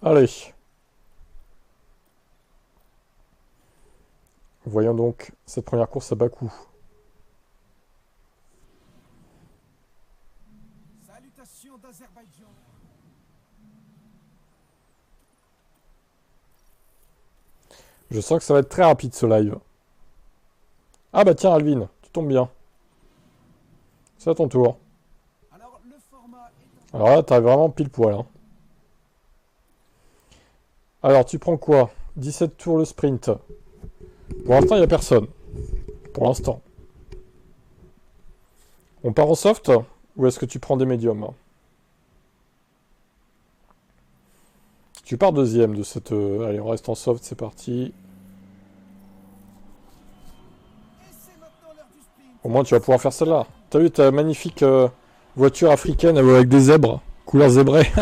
Allez. Voyons donc cette première course à Bakou. Salutations d'Azerbaïdjan. Je sens que ça va être très rapide ce live. Ah bah tiens Alvin, tu tombes bien. C'est à ton tour. Alors, le format est Alors là, t'as vraiment pile poil. Hein. Alors, tu prends quoi? 17 tours le sprint. Pour l'instant, il n'y a personne. Pour l'instant. On part en soft? Ou est-ce que tu prends des médiums? Tu pars deuxième de cette... Allez, on reste en soft, c'est parti. et c'est maintenant l'heure du sprint. Au moins, tu vas pouvoir faire celle-là. T'as vu ta magnifique voiture africaine avec des zèbres, couleur zébrée. Allez que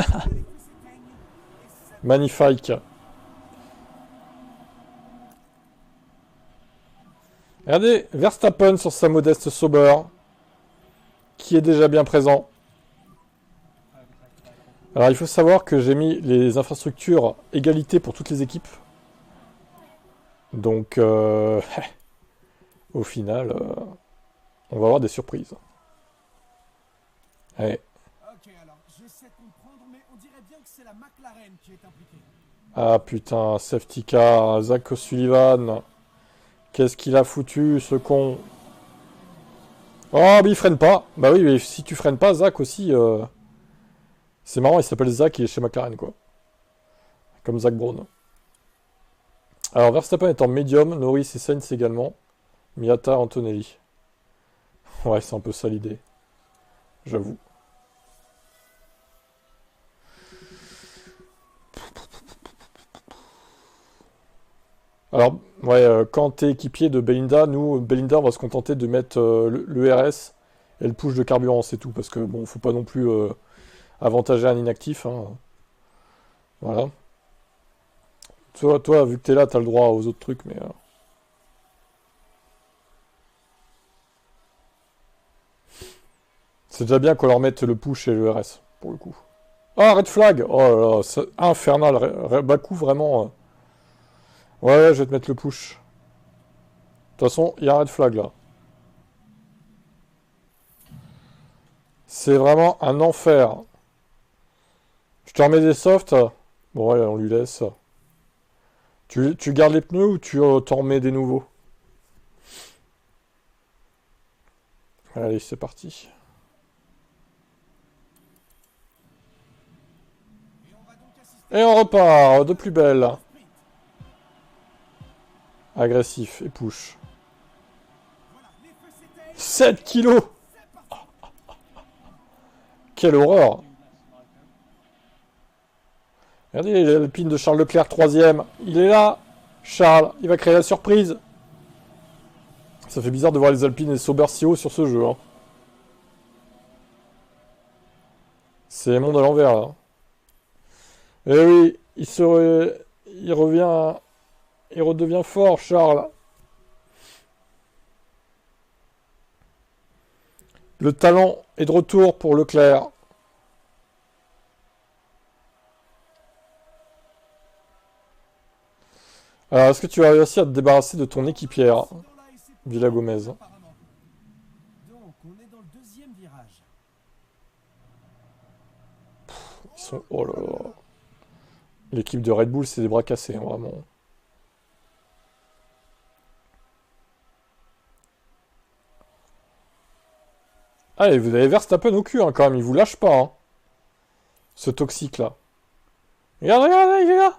s'éteigne. Et c'est Magnifique. Regardez, Verstappen sur sa modeste Sauber, qui est déjà bien présent. Alors, il faut savoir que j'ai mis les infrastructures égalité pour toutes les équipes. Donc, au final, on va avoir des surprises. Allez. Ok, alors, j'essaie de comprendre, mais on dirait bien que c'est la McLaren qui est impliquée. Ah putain, safety car, Zach O'Sullivan. Qu'est-ce qu'il a foutu, ce con? Oh, mais il freine pas. Bah oui, mais si tu freines pas, Zach aussi... C'est marrant, il s'appelle Zach, il est chez McLaren, quoi. Comme Zach Brown. Alors, Verstappen est en médium, Norris et Sainz également. Miata, Antonelli. Ouais, c'est un peu ça l'idée. J'avoue. Alors, ouais, quand t'es équipier de Belinda, nous, Belinda, on va se contenter de mettre le RS et le push de carburant, c'est tout. Parce que, bon, faut pas non plus avantager un inactif. Hein. Voilà. Toi, vu que t'es là, t'as le droit aux autres trucs, mais... c'est déjà bien qu'on leur mette le push et le RS, pour le coup. Ah, red flag! Oh là là, c'est infernal. Bakou, vraiment... Ouais, ouais, je vais te mettre le push. De toute façon, il y a un red flag, là. C'est vraiment un enfer. Je te remets des softs. Bon, ouais, on lui laisse. Tu gardes les pneus ou tu t'en remets des nouveaux? Allez, c'est parti. Et on va donc assister Et à on une repart, de plus belle. sprint. Agressif et push. Voilà, les feux s'éteignent. 7 kilos! C'est parti. Quelle horreur! Regardez l'Alpine de Charles Leclerc, troisième. Il est là! Charles, il va créer la surprise. Ça fait bizarre de voir les Alpines et Sauber si haut sur ce jeu. Hein. C'est le monde à l'envers, là. Eh oui, il revient... Il redevient fort, Charles. Le talent est de retour pour Leclerc. Alors, est-ce que tu vas réussir à te débarrasser de ton équipière, Incident-là, et c'est pour Villa ça, Gomez? apparemment. Donc, on est dans le deuxième virage. Ils sont... Oh là là. L'équipe de Red Bull, c'est des bras cassés, hein, vraiment. Ah, et vous avez Verstappen au cul, hein, quand même. Il vous lâche pas, hein. Ce toxique-là. Regarde, regarde, il est là.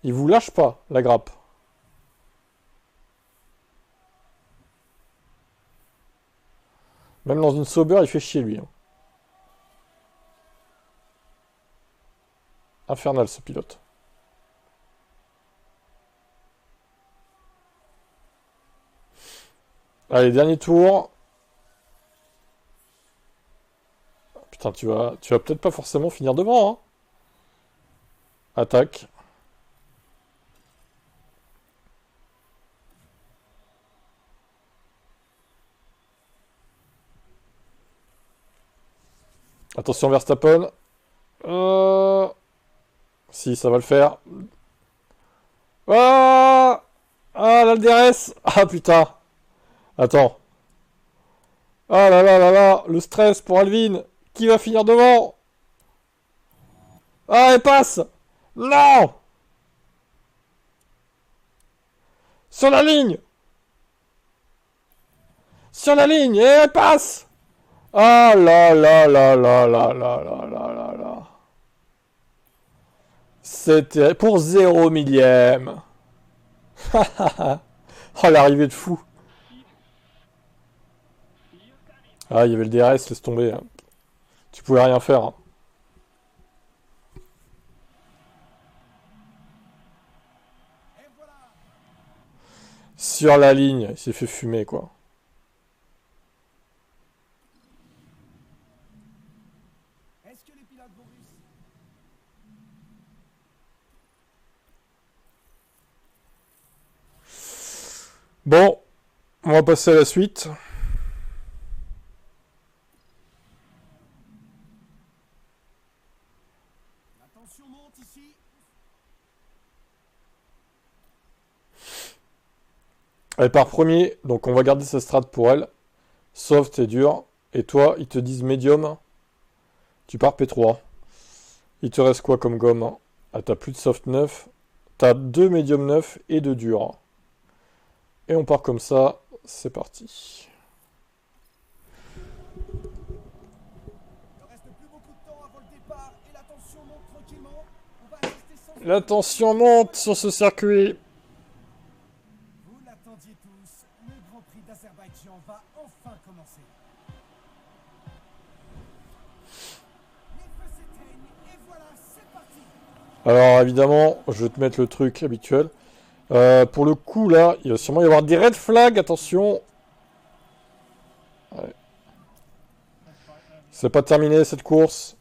Il vous lâche pas, la grappe. Même dans une Sauber, il fait chier, lui. Hein. Infernal, ce pilote. Allez, dernier tour. Putain, tu vas peut-être pas forcément finir devant, hein. Attaque. Attention, Verstappen. Euh... Si, ça va le faire. Ah, ah, là, le DRS. Ah, putain. Attends. Ah là là là là, le stress pour Alvin. Qui va finir devant? Ah, elle passe. Non. Sur la ligne. Sur la ligne. Et elle passe. Ah là là là là là là là là là là. C'était pour 0 millième. Oh, l'arrivée de fou. Ah, il y avait le DRS, laisse tomber, hein. Tu pouvais rien faire, hein. Et voilà. Sur la ligne, il s'est fait fumer, quoi. Est-ce que les pilotes vont réussir? Bon, on va passer à la suite. La tension monte ici. Elle part premier, donc on va garder sa strat pour elle. Soft et dur. Et toi, ils te disent médium. Tu pars P3. Il te reste quoi comme gomme? Ah, t'as plus de soft 9. T'as 2 médium 9 et 2 dur. Et on part comme ça. C'est parti. Il ne reste plus beaucoup de temps avant le départ et la tension monte tranquillement. On va assister sans... La tension monte sur ce circuit. Vous l'attendiez tous, le Grand Prix d'Azerbaïdjan va enfin commencer. Les feux s'éteignent et voilà, c'est parti. Alors évidemment, je vais te mettre le truc habituel. Pour le coup là, il va sûrement y avoir des red flags, attention. Ouais. C'est pas terminé cette course.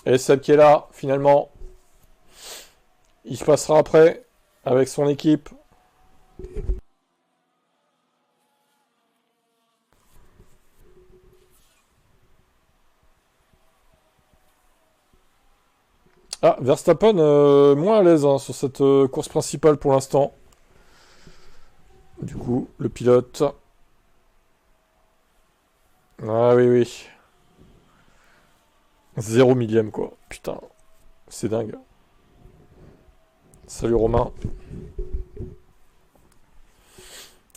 Et Seb qui est là, finalement. Il se passera après, avec son équipe. Ah, Verstappen, moins à l'aise hein, sur cette course principale pour l'instant. Du coup, le pilote. Ah oui, oui. 0 millième, quoi. Putain, c'est dingue. Salut Romain.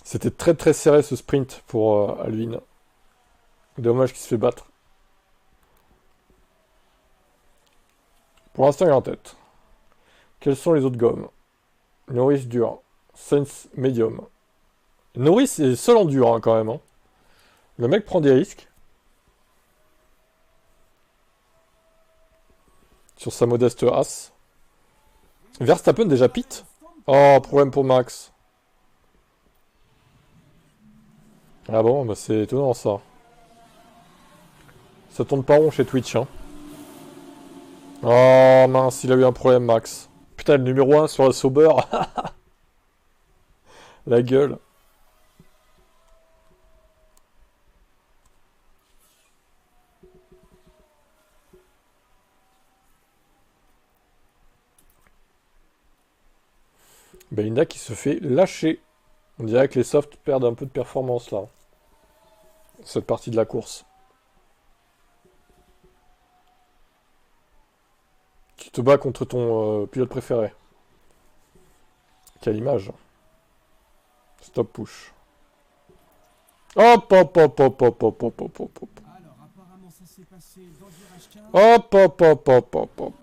C'était très très serré ce sprint pour Alvin. Dommage qu'il se fait battre. Pour l'instant, il est en tête. Quelles sont les autres gommes? Norris dur. Sainz médium. Norris est seul en dur hein, quand même. Hein. Le mec prend des risques. Sur sa modeste as. Verstappen déjà pit. Oh, problème pour Max. Ah bon, bah c'est étonnant ça. Ça tourne pas rond chez Twitch. Hein. Oh mince, il a eu un problème Max. Putain, le numéro 1 sur la Sauber. La gueule. Belinda qui se fait lâcher. On dirait que les softs perdent un peu de performance là. Cette partie de la course. Tu te bats contre ton pilote préféré. Quelle image. Stop push. Hop hop hop hop hop hop hop hop hop hop. Alors, apparemment, ça s'est passé dans le virage 15. Hop hop hop hop hop hop.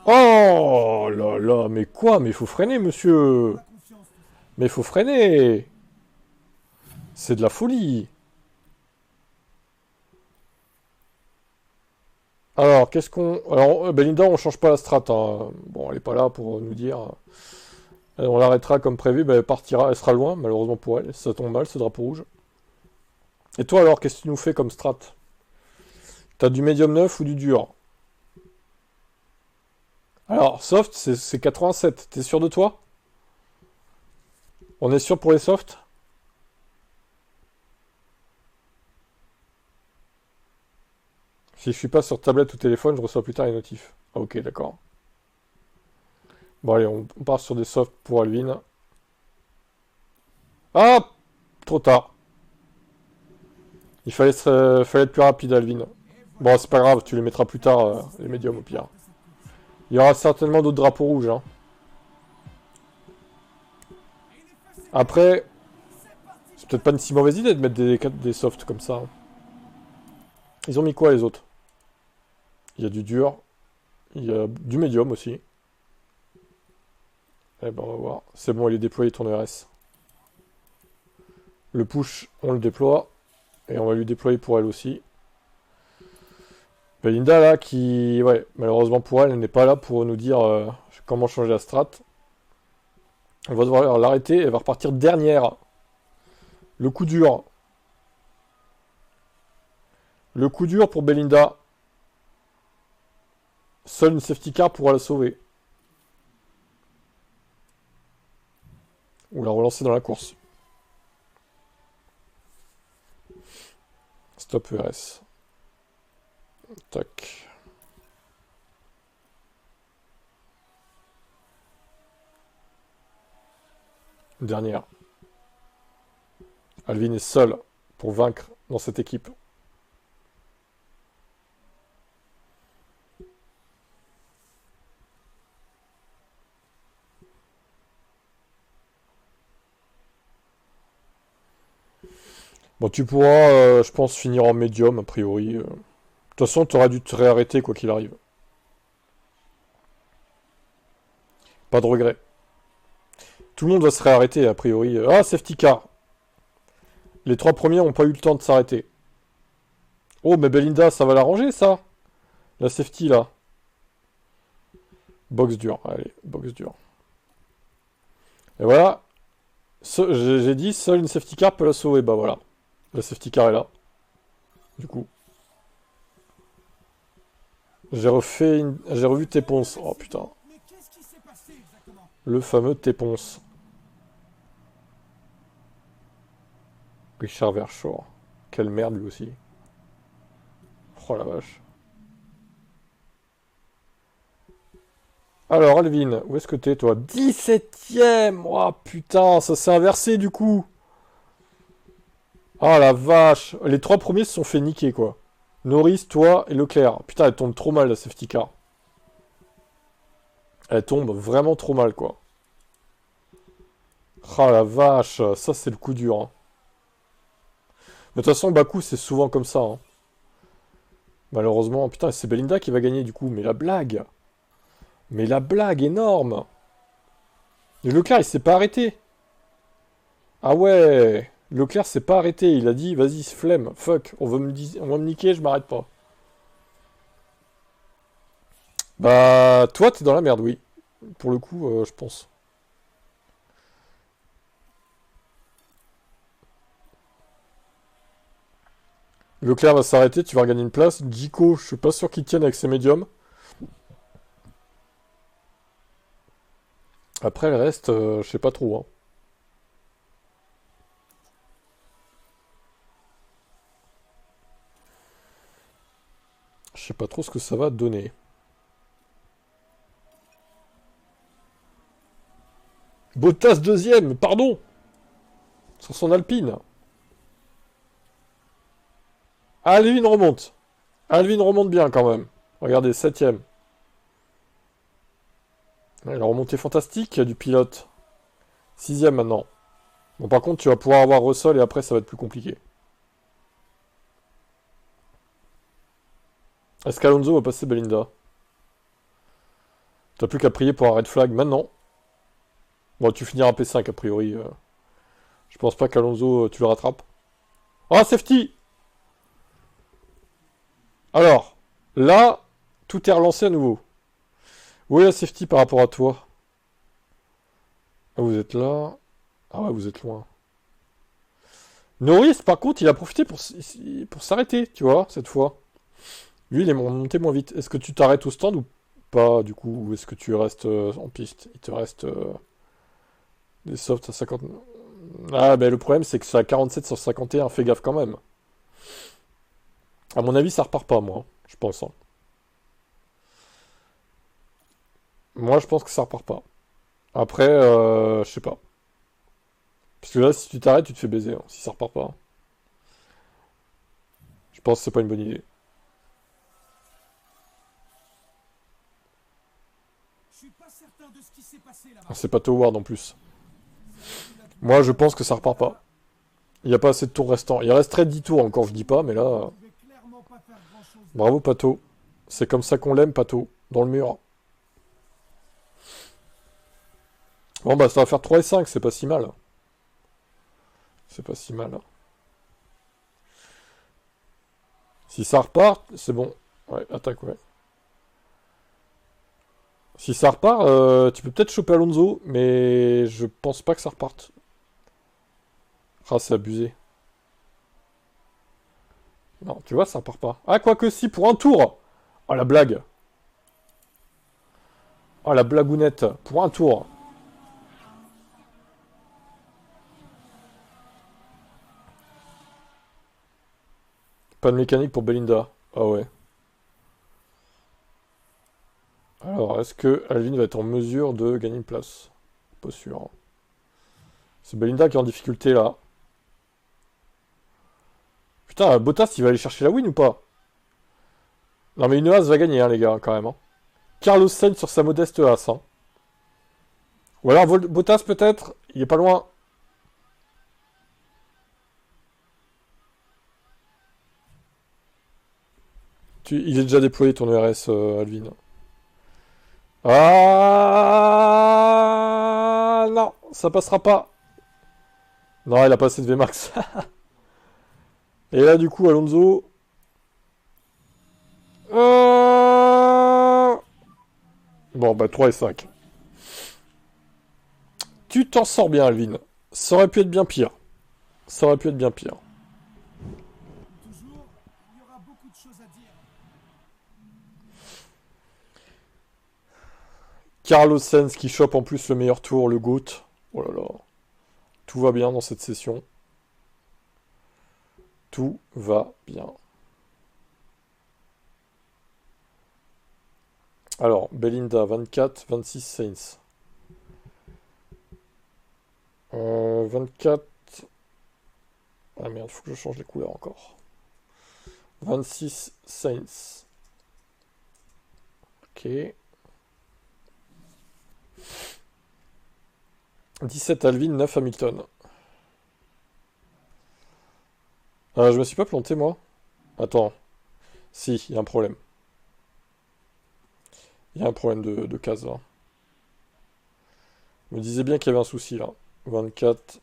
Oh là là, mais quoi? Mais il faut freiner, monsieur. La confiance. Mais il faut freiner. C'est de la folie. Alors, qu'est-ce qu'on... Alors, Belinda, on change pas la strat. Hein. Bon, elle est pas là pour nous dire... On l'arrêtera comme prévu, bah, elle partira, elle sera loin, malheureusement pour elle. Ça tombe mal, ce drapeau rouge. Et toi, alors, qu'est-ce que tu nous fais comme strat? T'as du médium 9 ou du dur? Alors, soft, c'est 87. T'es sûr de toi? On est sûr pour les softs? Si je suis pas sur tablette ou téléphone, je reçois plus tard les notifs. Ah, ok, d'accord. Bon, allez, on part sur des softs pour Alvin. Ah! Trop tard. Fallait être plus rapide, Alvin. Bon, c'est pas grave, tu les mettras plus tard, les médiums au pire. Il y aura certainement d'autres drapeaux rouges. Hein. Après, c'est peut-être pas une si mauvaise idée de mettre des softs comme ça. Hein. Ils ont mis quoi les autres? Il y a du dur. Il y a du médium aussi. Eh ben on va voir. C'est bon, il est déployé ton RS. Le push, on le déploie. Et on va lui déployer pour elle aussi. Belinda là qui... Ouais, malheureusement pour elle, elle n'est pas là pour nous dire comment changer la strat. On va devoir l'arrêter, elle va repartir dernière. Le coup dur. Le coup dur pour Belinda. Seule une safety car pourra la sauver. Ou la relancer dans la course. Stop ERS. Tac. Dernière. Alvin est seul pour vaincre dans cette équipe. Bon, tu pourras, je pense, finir en médium, a priori. De toute façon, tu auras dû te réarrêter, quoi qu'il arrive. Pas de regret. Tout le monde va se réarrêter, a priori. Ah, safety car. Les 3 premiers n'ont pas eu le temps de s'arrêter. Oh, mais Belinda, ça va l'arranger, ça? La safety, là. Box dur. Allez, box dur. Et voilà. J'ai dit, seule une safety car peut la sauver. Bah voilà. La safety car est là. Du coup. J'ai revu tes ponces. Oh putain. Mais qu'est-ce qui s'est passé exactement? Le fameux tes ponces. Richard Verschoor. Quelle merde lui aussi. Oh la vache. Alors Alvin, où est-ce que t'es toi? 17ème. Oh putain, ça s'est inversé du coup. Ah la vache. Les 3 premiers se sont fait niquer quoi. Norris, toi et Leclerc. Putain, elle tombe trop mal la safety car. Elle tombe vraiment trop mal quoi. Ah la vache, ça c'est le coup dur. Hein. Mais de toute façon, Bakou c'est souvent comme ça. Hein. Malheureusement, putain, c'est Belinda qui va gagner du coup. Mais la blague. Mais la blague énorme. Et Leclerc il s'est pas arrêté. Ah ouais. Leclerc s'est pas arrêté. Il a dit, vas-y, flemme, fuck, on va me niquer, je m'arrête pas. Bah, toi, t'es dans la merde, oui. Pour le coup, je pense. Leclerc va s'arrêter, tu vas regagner une place. Jico, je suis pas sûr qu'il tienne avec ses médiums. Après, le reste, je sais pas trop. Hein. Je sais pas trop ce que ça va donner. Bottas deuxième, pardon. Sur son Alpine. Alvin remonte. Alvin remonte bien quand même. Regardez, septième. La remontée fantastique du pilote. Sixième maintenant. Bon, par contre, tu vas pouvoir avoir Russell et après, ça va être plus compliqué. Est-ce qu'Alonso va passer Belinda? T'as plus qu'à prier pour un red flag maintenant. Bon, tu finiras P5 a priori. Je pense pas qu'Alonso, tu le rattrapes. Oh, safety! Alors, là, tout est relancé à nouveau. Où est la safety par rapport à toi? Ah, vous êtes là. Ah ouais, vous êtes loin. Norris, par contre, il a profité pour s'arrêter, tu vois, cette fois. Lui, il est monté moins vite. Est-ce que tu t'arrêtes au stand ou pas, du coup? Ou est-ce que tu restes en piste? Il te reste des softs à 50... Ah, ben le problème, c'est que c'est à 47 sur 51. Fais gaffe quand même. À mon avis, ça repart pas, moi. Je pense, hein. Moi, je pense que ça repart pas. Après, je sais pas. Parce que là, si tu t'arrêtes, tu te fais baiser, hein, si ça repart pas. Je pense que c'est pas une bonne idée. Je suis pas certain de ce qui s'est passé Ah, là-bas. c'est pas Toward en plus. Ça a dû Moi, je pense que ça repart pas. Il n'y a pas assez de tours restants. Il resterait 10 tours encore, je dis pas, mais là... On pouvait clairement pas faire grand-chose là. Bravo, Pato. C'est comme ça qu'on l'aime, Pato. Dans le mur. Bon, bah, ça va faire 3 et 5, c'est pas si mal. C'est pas si mal. Si ça repart, c'est bon. Ouais, attaque, ouais. Si ça repart, tu peux peut-être choper Alonso, mais je pense pas que ça reparte. Ah, c'est abusé. Non, tu vois, ça repart pas. Ah, quoique si, pour un tour. Oh, la blague. Oh, la blagounette. Pour un tour. Pas de mécanique pour Belinda. Ah ouais. Alors, est-ce que Alvin va être en mesure de gagner une place? Pas sûr. C'est Belinda qui est en difficulté, là. Putain, Bottas, il va aller chercher la win ou pas? Non, mais une Haas va gagner, hein, les gars, quand même. Hein. Carlos Sainz sur sa modeste Haas. Hein. Ou alors Bottas, peut-être. Il est pas loin. Il est déjà déployé, ton ERS, Alvin. Ah non, ça passera pas. Non, il a pas assez de VMAX. Et là, du coup, Alonso... Bon, bah 3 et 5. Tu t'en sors bien, Alvin. Ça aurait pu être bien pire. Ça aurait pu être bien pire. Toujours, il y aura beaucoup de choses à dire. Carlos Sainz qui chope en plus le meilleur tour, le GOAT. Oh là là. Tout va bien dans cette session. Tout va bien. Alors, Belinda, 24, 26 Sainz. 24... Ah merde, faut que je change les couleurs encore. 26 Sainz. Ok. 17 Alvin, 9 Hamilton. Je me suis pas planté, moi. Attends. Si, il y a un problème. Il y a un problème de case, là. Je me disais bien qu'il y avait un souci, là. 24,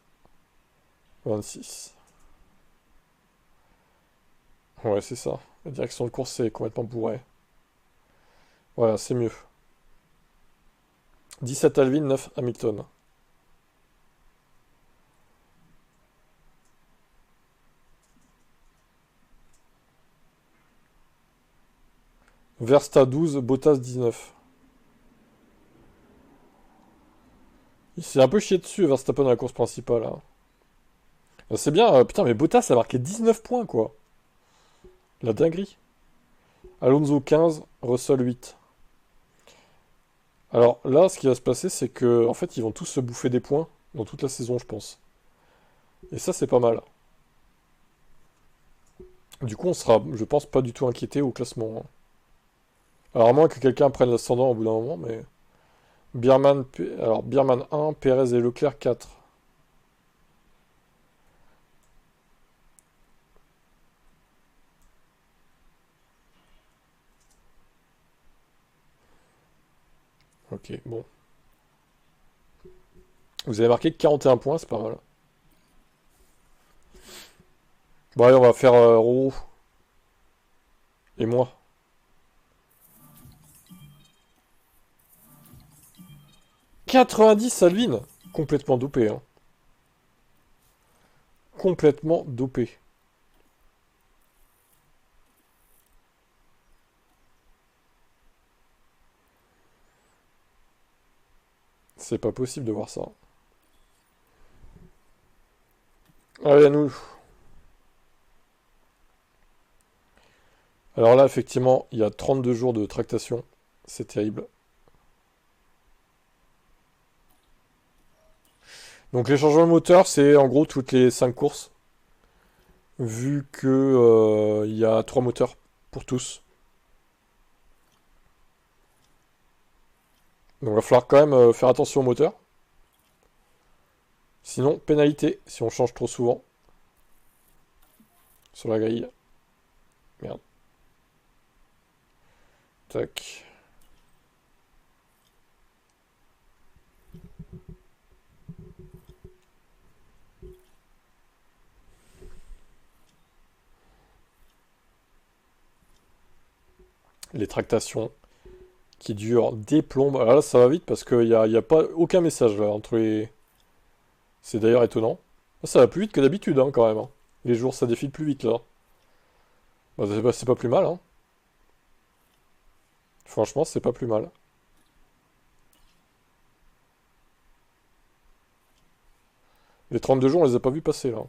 26. Ouais, c'est ça. La direction de course est complètement bourrée. Voilà, c'est mieux. 17 Alvin, 9 Hamilton. Versta 12, Bottas 19. Il s'est un peu chié dessus, Verstappen, dans la course principale. Là. C'est bien, putain, mais Bottas a marqué 19 points, quoi. La dinguerie. Alonso 15, Russell 8. Alors là, ce qui va se passer, c'est que, en fait, ils vont tous se bouffer des points dans toute la saison, je pense. Et ça, c'est pas mal. Du coup, on sera, je pense, pas du tout inquiété au classement. Hein. Alors, à moins que quelqu'un prenne l'ascendant au bout d'un moment, mais... Alors, Birman 1, Perez et Leclerc 4. Ok, bon. Vous avez marqué 41 points, c'est pas mal. Bon, allez, on va faire Roro. Et moi. 90 Salvin. Complètement dopé, hein. Complètement dopé. C'est pas possible de voir ça. Allez, à nous. Alors là, effectivement, il y a 32 jours de tractation. C'est terrible. Donc les changements de moteur, c'est en gros toutes les 5 courses. Vu que il y a 3 moteurs pour tous. Donc il va falloir quand même faire attention au moteur. Sinon, pénalité si on change trop souvent. Sur la grille. Merde. Tac. Les tractations qui durent des plombes. Alors là, ça va vite parce qu'il y a pas aucun message là entre les... C'est d'ailleurs étonnant. Ça va plus vite que d'habitude, hein, quand même, hein. Les jours, ça défile plus vite, là. Bah, c'est pas plus mal, hein. Franchement, c'est pas plus mal. Les 32 jours, on les a pas vus passer, là.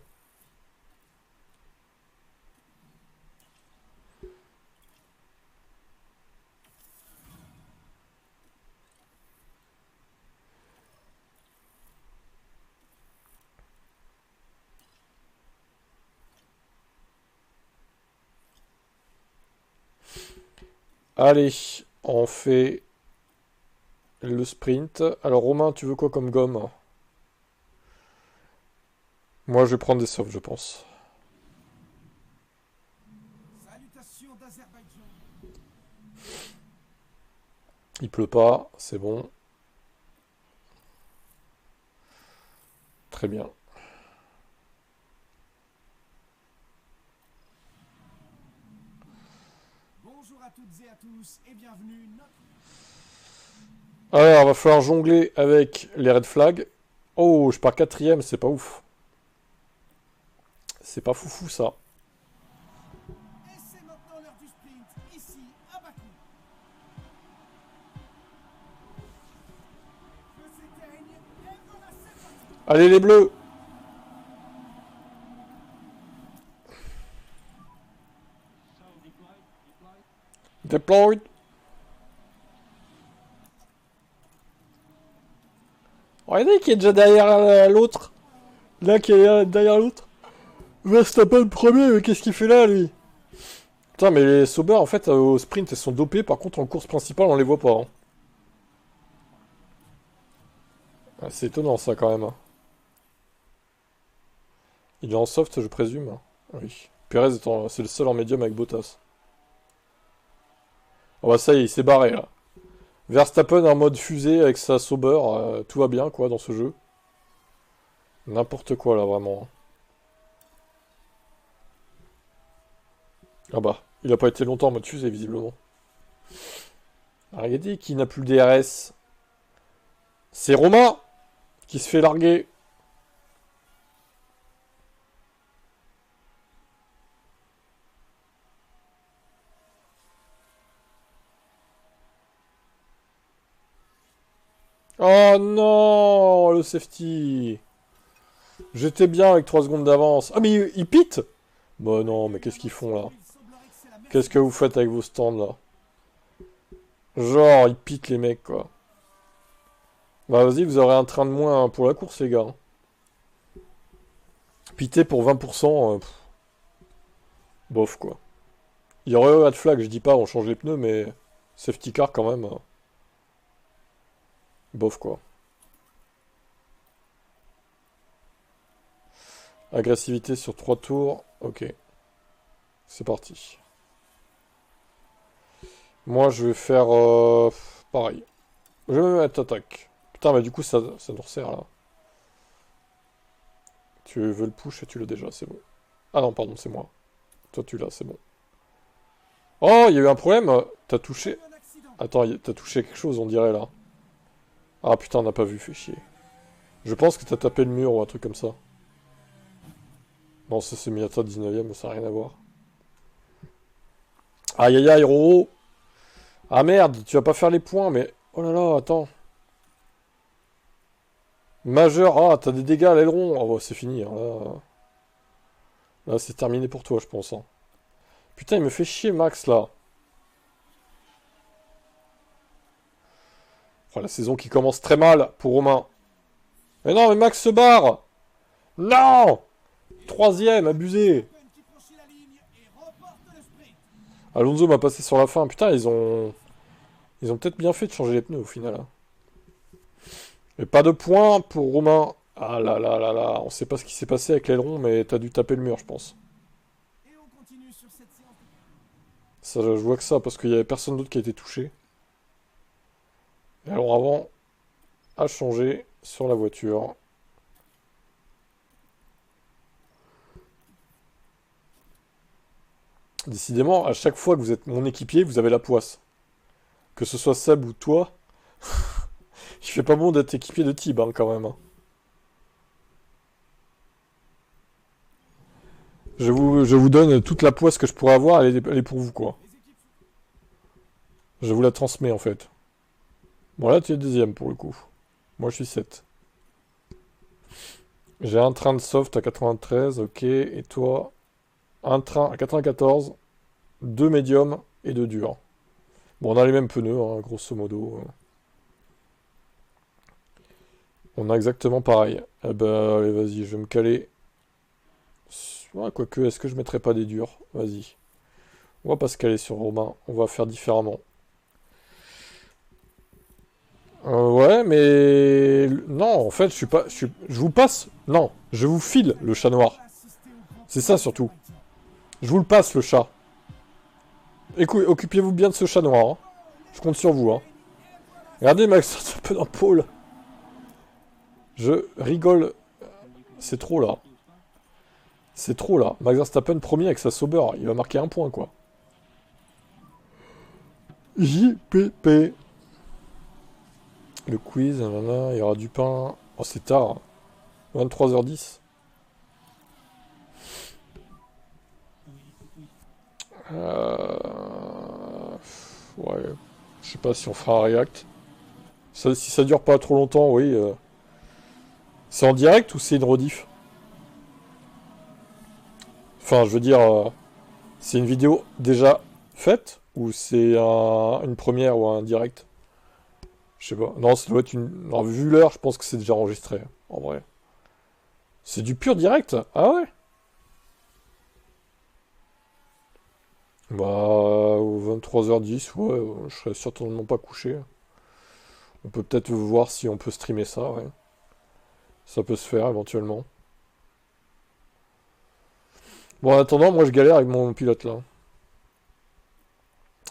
Allez, on fait le sprint. Alors, Romain, tu veux quoi comme gomme? Moi, je vais prendre des softs, je pense. Salutations d'Azerbaïdjan. Il pleut pas, c'est bon. Très bien. Bonjour à toutes et à tous et bienvenue. Alors, va falloir jongler avec les red flags. Oh, je pars quatrième, c'est pas ouf. C'est pas foufou, ça. Et c'est maintenant l'heure du sprint, ici à Bakou. Que s'éteigne et voilà, c'est parti. Allez, les bleus! Deployed. Regardez qui est déjà derrière l'autre. Là, qui est derrière l'autre. Verstappen premier, mais qu'est-ce qu'il fait là, lui? Putain, mais les Sauber, en fait, au sprint, elles sont dopées. Par contre, en course principale, on les voit pas, hein. Ah, c'est étonnant, ça, quand même, hein. Il est en soft, je présume. Oui. Perez, c'est le seul en médium avec Bottas. Oh bah ça y est, il s'est barré, là. Verstappen en mode fusée avec sa Sauber. Tout va bien, quoi, dans ce jeu. N'importe quoi, là, vraiment. Ah bah, il a pas été longtemps en mode fusée, visiblement. Regardez qui n'a plus le DRS. C'est Romain qui se fait larguer. Oh non, le safety. J'étais bien avec 3 secondes d'avance. Ah mais ils pitent. Bah non, mais qu'est-ce qu'ils font là? Il semblerait que c'est la Qu'est-ce que vous faites avec vos stands là? Genre, ils pitent les mecs quoi. Bah vas-y, vous aurez un train de moins pour la course les gars. Pité pour 20%, bof quoi. Il y aurait eu red flag, je dis pas, on change les pneus, mais safety car quand même, bof quoi. Agressivité sur 3 tours, ok. C'est parti. Moi je vais faire pareil. Je vais me mettre attaque. Putain, mais du coup ça nous resserre là. Tu veux le push et tu l'as déjà, c'est bon. Ah non, pardon, c'est moi. Toi tu l'as, c'est bon. Oh, il y a eu un problème. T'as touché. un accident. Attends, t'as touché quelque chose, on dirait là. Ah putain, on n'a pas vu, fait chier. Je pense que t'as tapé le mur ou un truc comme ça. Non, ça c'est Miyata 19ème, mais ça n'a rien à voir. Aïe aïe aïe, Roro. Ah merde, tu vas pas faire les points, mais... Oh là là, attends. Majeur, ah, t'as des dégâts à l'aileron. Oh, bah, c'est fini, hein, là. Là, c'est terminé pour toi, je pense, hein. Putain, il me fait chier, Max, là. Oh, la saison qui commence très mal pour Romain. Mais non, mais Max se barre. Non! Troisième, abusé. Qui franchit la ligne et remporte le sprint. Alonso m'a passé sur la fin. Putain, ils ont peut-être bien fait de changer les pneus au final, hein. Mais pas de points pour Romain. Ah là là là là. On sait pas ce qui s'est passé avec l'aileron, mais t'as dû taper le mur, je pense. Et on continue sur cette séance de... Ça, je vois que ça, parce qu'il y avait personne d'autre qui a été touché. Et alors avant a changé sur la voiture. Décidément, à chaque fois que vous êtes mon équipier, vous avez la poisse. Que ce soit Seb ou toi, il fait pas bon d'être équipier de Tib, hein, quand même, hein. Je vous donne toute la poisse que je pourrais avoir, elle est pour vous, quoi. Les équipes sont... Je vous la transmets, en fait. Bon, là, tu es deuxième, pour le coup. Moi, je suis 7. J'ai un train de soft à 93, ok. Et toi, un train à 94, deux médiums et deux durs. Bon, on a les mêmes pneus, hein, grosso modo. On a exactement pareil. Eh ben, allez, vas-y, je vais me caler. Ouais, quoique, est-ce que je mettrais pas des durs? Vas-y. On va pas se caler sur Romain, on va faire différemment. Ouais, mais... Non, en fait, je suis pas... Je vous passe... Non, je vous file le chat noir. Assister au grand C'est ça, surtout. Je vous le passe, le chat. Écoutez, occupez-vous bien de ce chat noir, hein. Je compte sur vous, hein. Regardez, Max, un peu dans Paul. Je rigole. C'est trop, là. C'est trop, là. Max Verstappen premier avec sa Sauber. Il va marquer un point, quoi. JPP. Le quiz, nanana, il y aura du pain. Oh, c'est tard. 23h10. Ouais. Je sais pas si on fera un react. Si ça dure pas trop longtemps, oui. C'est en direct ou c'est une rediff? Enfin, je veux dire, c'est une vidéo déjà faite ou c'est une première ou un direct? Je sais pas. Non, ça doit être une... Non, vu l'heure, je pense que c'est déjà enregistré, en vrai. C'est du pur direct? Ah ouais? Bah, au 23h10, ouais, je serais certainement pas couché. On peut peut-être voir si on peut streamer ça, ouais. Ça peut se faire, éventuellement. Bon, en attendant, moi je galère avec mon pilote, là.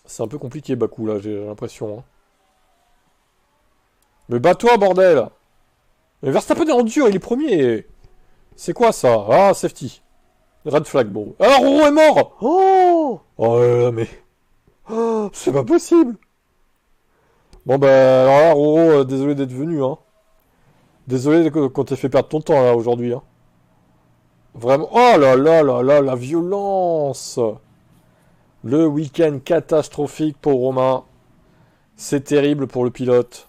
C'est un peu compliqué, Bakou, là, j'ai l'impression, hein. Mais bats-toi, bordel! Mais Verstappen est en dur, il est premier! C'est quoi, ça? Ah, safety. Red flag, bon. Ah, Roro est mort! Oh! Oh là là, mais... Oh, c'est pas possible! Bon, bah, alors là, Roro, désolé d'être venu, hein. Désolé qu'on t'ait fait perdre ton temps, là, aujourd'hui, hein. Vraiment... Oh là là là là, la violence! Le week-end catastrophique pour Romain. C'est terrible pour le pilote.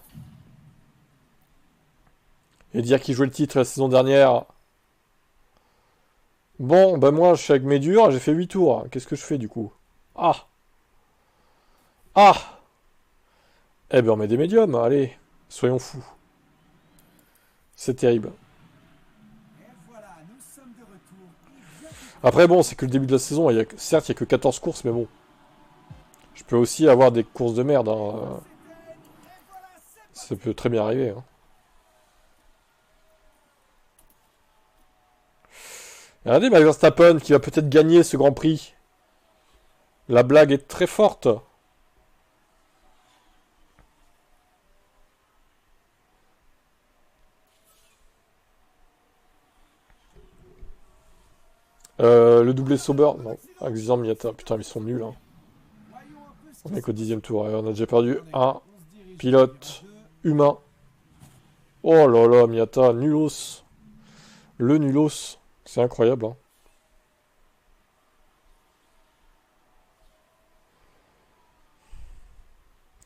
Et dire qu'il jouait le titre la saison dernière. Bon, ben moi, je suis avec mes durs, j'ai fait 8 tours. Qu'est-ce que je fais, du coup? Ah! Ah! Eh ben, on met des médiums, allez. Soyons fous. C'est terrible. Et voilà, nous sommes de retour. Après, bon, c'est que le début de la saison. Certes, il n'y a que 14 courses, mais bon. Je peux aussi avoir des courses de merde, hein. Ça peut très bien arriver, hein. Regardez Max Verstappen qui va peut-être gagner ce Grand Prix. La blague est très forte. Le doublé Sauber, non. Accident Miata, putain, ils sont nuls, hein. Voyons un peu ce On qui est qu'au se 10e tour, on a déjà perdu un passe. On se dirige pilote vers humain. Oh là là, Miata, nulos. Le nulos, c'est incroyable, hein.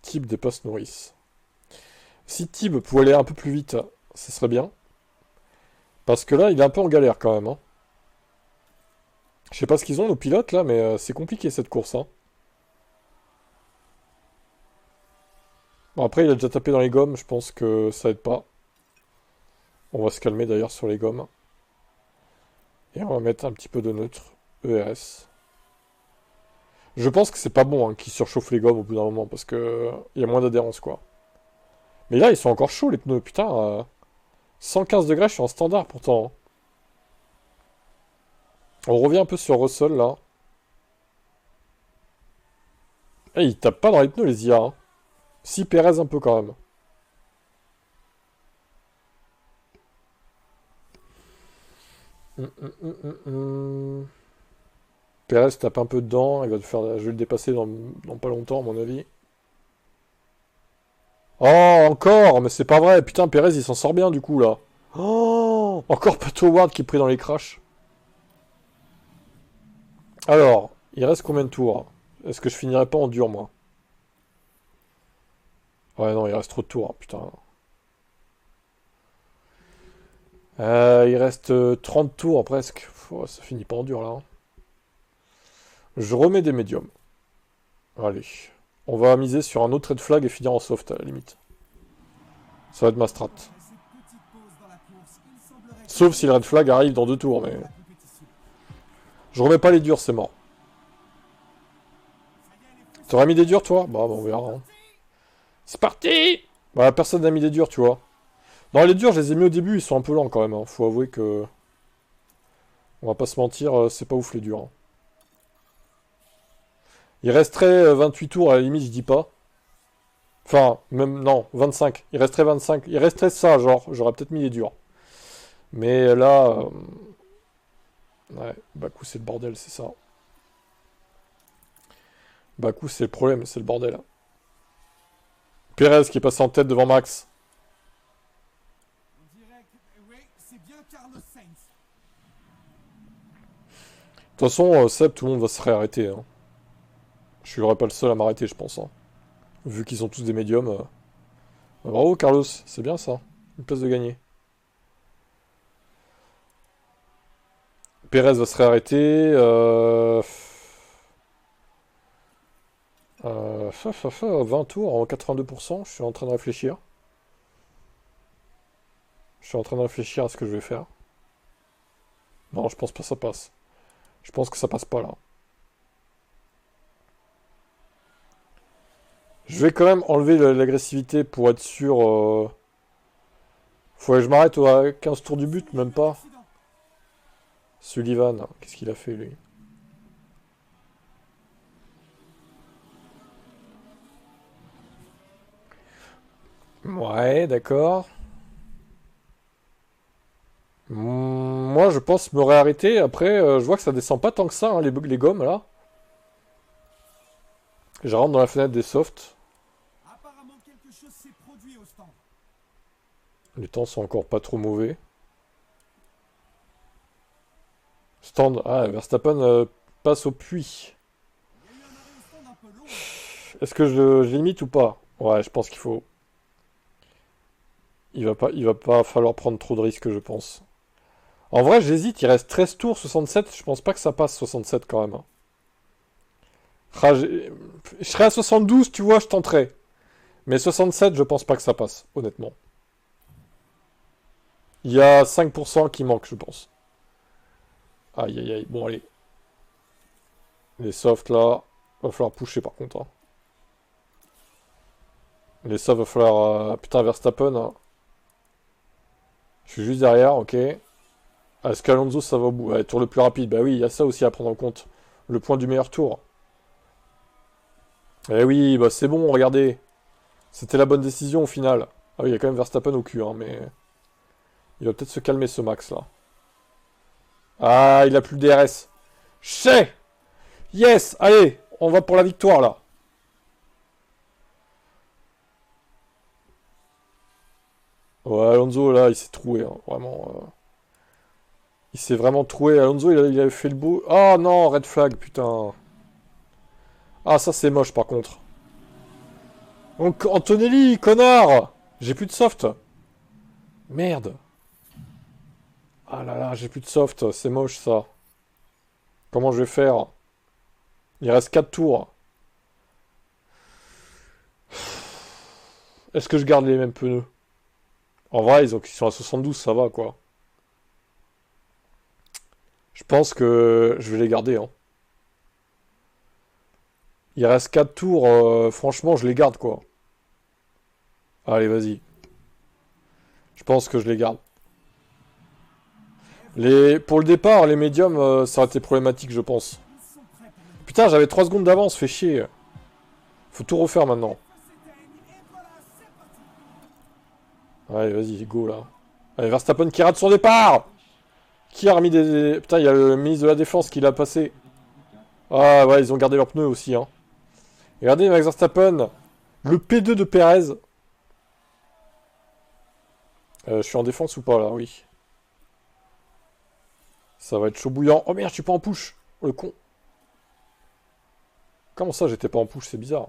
Tib dépasse Norris. Si Tib pouvait aller un peu plus vite, ce serait bien. Parce que là, il est un peu en galère quand même, hein. Je sais pas ce qu'ils ont, nos pilotes, là, mais c'est compliqué, cette course, hein. Bon, après, il a déjà tapé dans les gommes, je pense que ça aide pas. On va se calmer, d'ailleurs, sur les gommes. Et on va mettre un petit peu de neutre. ERS. Je pense que c'est pas bon, hein, qu'ils surchauffent les gommes au bout d'un moment, parce que il y a moins d'adhérence, quoi. Mais là, ils sont encore chauds, les pneus, putain. 115 degrés, je suis en standard, pourtant. On revient un peu sur Russell, là. Eh, ils tapent pas dans les pneus, les IA, hein. Si, Perez un peu, quand même. Perez tape un peu dedans, il va te faire, je vais le dépasser dans pas longtemps, à mon avis. Oh, encore! Mais c'est pas vrai, putain, Perez, il s'en sort bien, du coup, là. Oh, encore Pato Ward qui est pris dans les crashs. Alors, il reste combien de tours? Est-ce que je finirai pas en dur, moi? Ouais, non, il reste trop de tours, hein, putain. Il reste 30 tours, presque. Oh, ça finit pas en dur, là, hein. Je remets des médiums. Allez. On va miser sur un autre red flag et finir en soft, à la limite. Ça va être ma strat. Sauf si le red flag arrive dans 2 tours, mais... Je remets pas les durs, c'est mort. T'aurais mis des durs, toi? Bah, on verra, hein. C'est parti! Bah, personne n'a mis des durs, tu vois. Non, les durs, je les ai mis au début, ils sont un peu lents, quand même, hein. Faut avouer que... On va pas se mentir, c'est pas ouf, les durs, hein. Il resterait 28 tours, à la limite, je dis pas. Enfin, même, non, 25. Il resterait 25. Il resterait ça, genre, j'aurais peut-être mis les durs. Mais là... Ouais, Bakou, c'est le bordel, c'est ça. Bakou, c'est le problème, c'est le bordel. Perez qui est passé en tête devant Max. Oui, c'est bien Carlos Sainz. De toute façon, Seb, tout le monde va se réarrêter, hein. Je serai pas le seul à m'arrêter, je pense, hein. Vu qu'ils sont tous des médiums. Bravo, Carlos, c'est bien ça. Une place de gagner. Perez va se réarrêter. 20 tours en 82%. Je suis en train de réfléchir. Je suis en train de réfléchir à ce que je vais faire. Non, je pense pas que ça passe. Je pense que ça passe pas là. Je vais quand même enlever l'agressivité pour être sûr. Faudrait que je m'arrête à 15 tours du but, même pas. Sullivan, qu'est-ce qu'il a fait lui? Ouais, d'accord. Moi, je pense me réarrêter. Après, je vois que ça descend pas tant que ça, hein, les gommes, là. Je rentre dans la fenêtre des softs. Apparemment, quelque chose s'est produit au stand. Les temps sont encore pas trop mauvais. Stand. Ah, Verstappen passe au puits. Il y a eu un arrêt au stand un peu long. Est-ce que je limite ou pas? Ouais, je pense qu'il faut. Il va pas falloir prendre trop de risques, je pense. En vrai, j'hésite. Il reste 13 tours, 67. Je pense pas que ça passe 67 quand même, hein. Ah, je serais à 72, tu vois, je tenterais. Mais 67, je pense pas que ça passe, honnêtement. Il y a 5% qui manque, je pense. Aïe, aïe, aïe. Bon, allez. Les softs, là. Va falloir pusher, par contre, hein. Les softs, va falloir... Putain, Verstappen, hein. Je suis juste derrière, ok. Est-ce qu'Alonso, ça va au bout? Ouais, tour le plus rapide. Bah oui, il y a ça aussi à prendre en compte. Le point du meilleur tour. Eh oui, bah c'est bon, regardez. C'était la bonne décision, au final. Ah oui, il y a quand même Verstappen au cul, hein, mais... Il va peut-être se calmer, ce Max, là. Ah, il a plus le DRS. Chais! Yes! Allez, on va pour la victoire, là. Ouais, Alonso, là, il s'est troué, hein, vraiment. Il s'est vraiment troué. Alonso, il avait fait le beau... Oh non, red flag, putain. Ah, ça, c'est moche, par contre. Donc, Antonelli, connard! J'ai plus de soft. Merde. Ah là là, j'ai plus de soft, c'est moche, ça. Comment je vais faire? Il reste 4 tours. Est-ce que je garde les mêmes pneus? En vrai, ils sont à 72, ça va, quoi. Je pense que je vais les garder, hein. Il reste 4 tours, franchement, je les garde, quoi. Allez, vas-y. Je pense que je les garde. Pour le départ, les médiums, ça aurait été problématique, je pense. Ils sont prêts pour le Putain, j'avais 3 secondes d'avance, fait chier. Faut tout refaire maintenant. s'éteigne. Et voilà, c'est parti. Allez, vas-y, go, là. Allez, Verstappen qui rate son départ. Qui a remis des... Putain, il y a le ministre de la Défense qui l'a passé. Ah, ouais, ils ont gardé leurs pneus aussi, hein. Regardez, Max Verstappen. Le P2 de Perez. Je suis en défense ou pas, là? Oui. Ça va être chaud bouillant. Oh merde, je suis pas en push. Oh, le con. Comment ça, j'étais pas en push? C'est bizarre.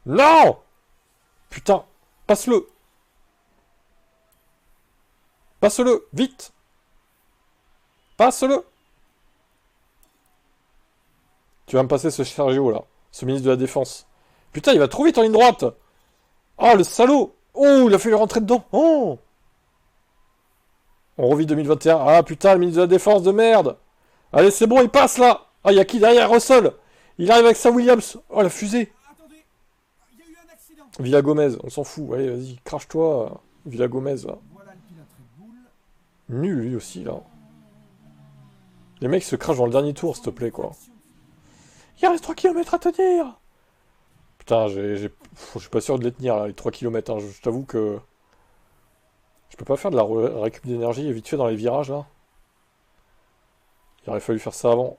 Non! Putain. Passe-le. Passe-le. Vite. Passe-le. Tu vas me passer ce Sergio, là. Ce ministre de la Défense. Putain, il va trop vite en ligne droite. Oh, le salaud. Oh, il a fait lui rentrer dedans. Oh. On revit 2021. Ah, putain, le ministre de la Défense de merde. Allez, c'est bon, il passe, là. Ah, il y a qui derrière? Russell. Il arrive avec sa Williams. Oh, la fusée. Attendez, il y a eu un accident. Villa Gomez, on s'en fout. Allez, vas-y, crache-toi. Villa Gomez, là. Voilà le pilote Red Bull. Nul, lui aussi, là. Les mecs se crachent dans le dernier tour, s'il te plaît, quoi. Il reste 3 km à tenir. Putain, je suis pas sûr de les tenir, là, les 3 km. Hein. Je t'avoue que... Je peux pas faire de la récup d'énergie vite fait dans les virages, là. Il aurait fallu faire ça avant.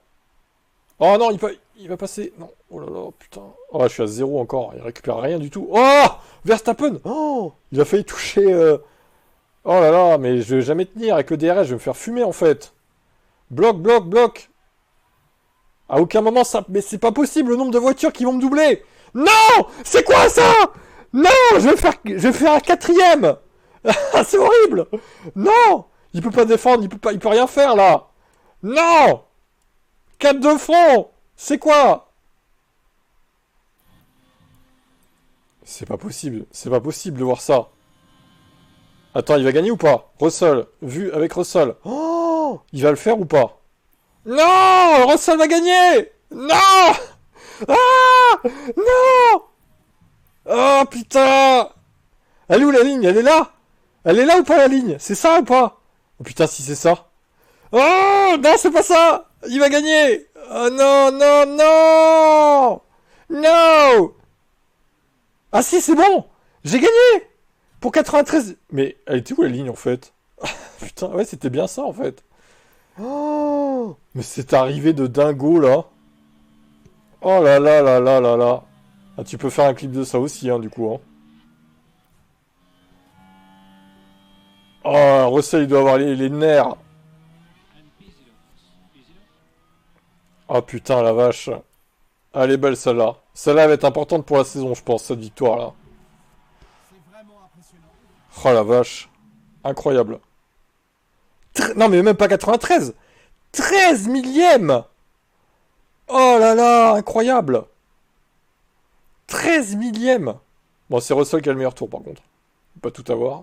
Oh non, il va passer. Non, oh là là, putain. Oh, je suis à 0 encore. Il récupère rien du tout. Oh, Verstappen. Oh, il a failli toucher... Oh là là, mais je vais jamais tenir avec le DRS. Je vais me faire fumer, en fait. Bloc, bloc, bloc. À aucun moment ça... Mais c'est pas possible le nombre de voitures qui vont me doubler. Non. C'est quoi ça? Non, je vais faire un quatrième. C'est horrible. Non. Il peut pas défendre, il peut rien faire là. Non. 4 de front. C'est quoi? C'est pas possible de voir ça. Attends, il va gagner ou pas? Russell, vu avec Russell. Oh, il va le faire ou pas? Non! Russell va gagner! Non! Ah! Non! Oh putain! Elle est où la ligne? Elle est là? Elle est là ou pas la ligne? C'est ça ou pas? Oh putain, si c'est ça. Oh! Non, c'est pas ça! Il va gagner! Oh non, non, non! Non! Ah si, c'est bon! J'ai gagné! Pour 93... Mais elle était où la ligne en fait? Putain, ouais, c'était bien ça en fait. Oh, mais c'est arrivé de dingo là. Oh là là là là là là. Ah, tu peux faire un clip de ça aussi, hein, du coup. Hein. Oh, Russell, il doit avoir les nerfs. Oh putain, la vache. Ah, elle est belle celle-là. Celle-là va être importante pour la saison, je pense, cette victoire-là. C'est vraiment impressionnant. Oh la vache. Incroyable. Non, mais même pas 93. 13 millième. Oh là là, incroyable. 13 millième. Bon, c'est Russell qui a le meilleur tour, par contre. Pas tout avoir.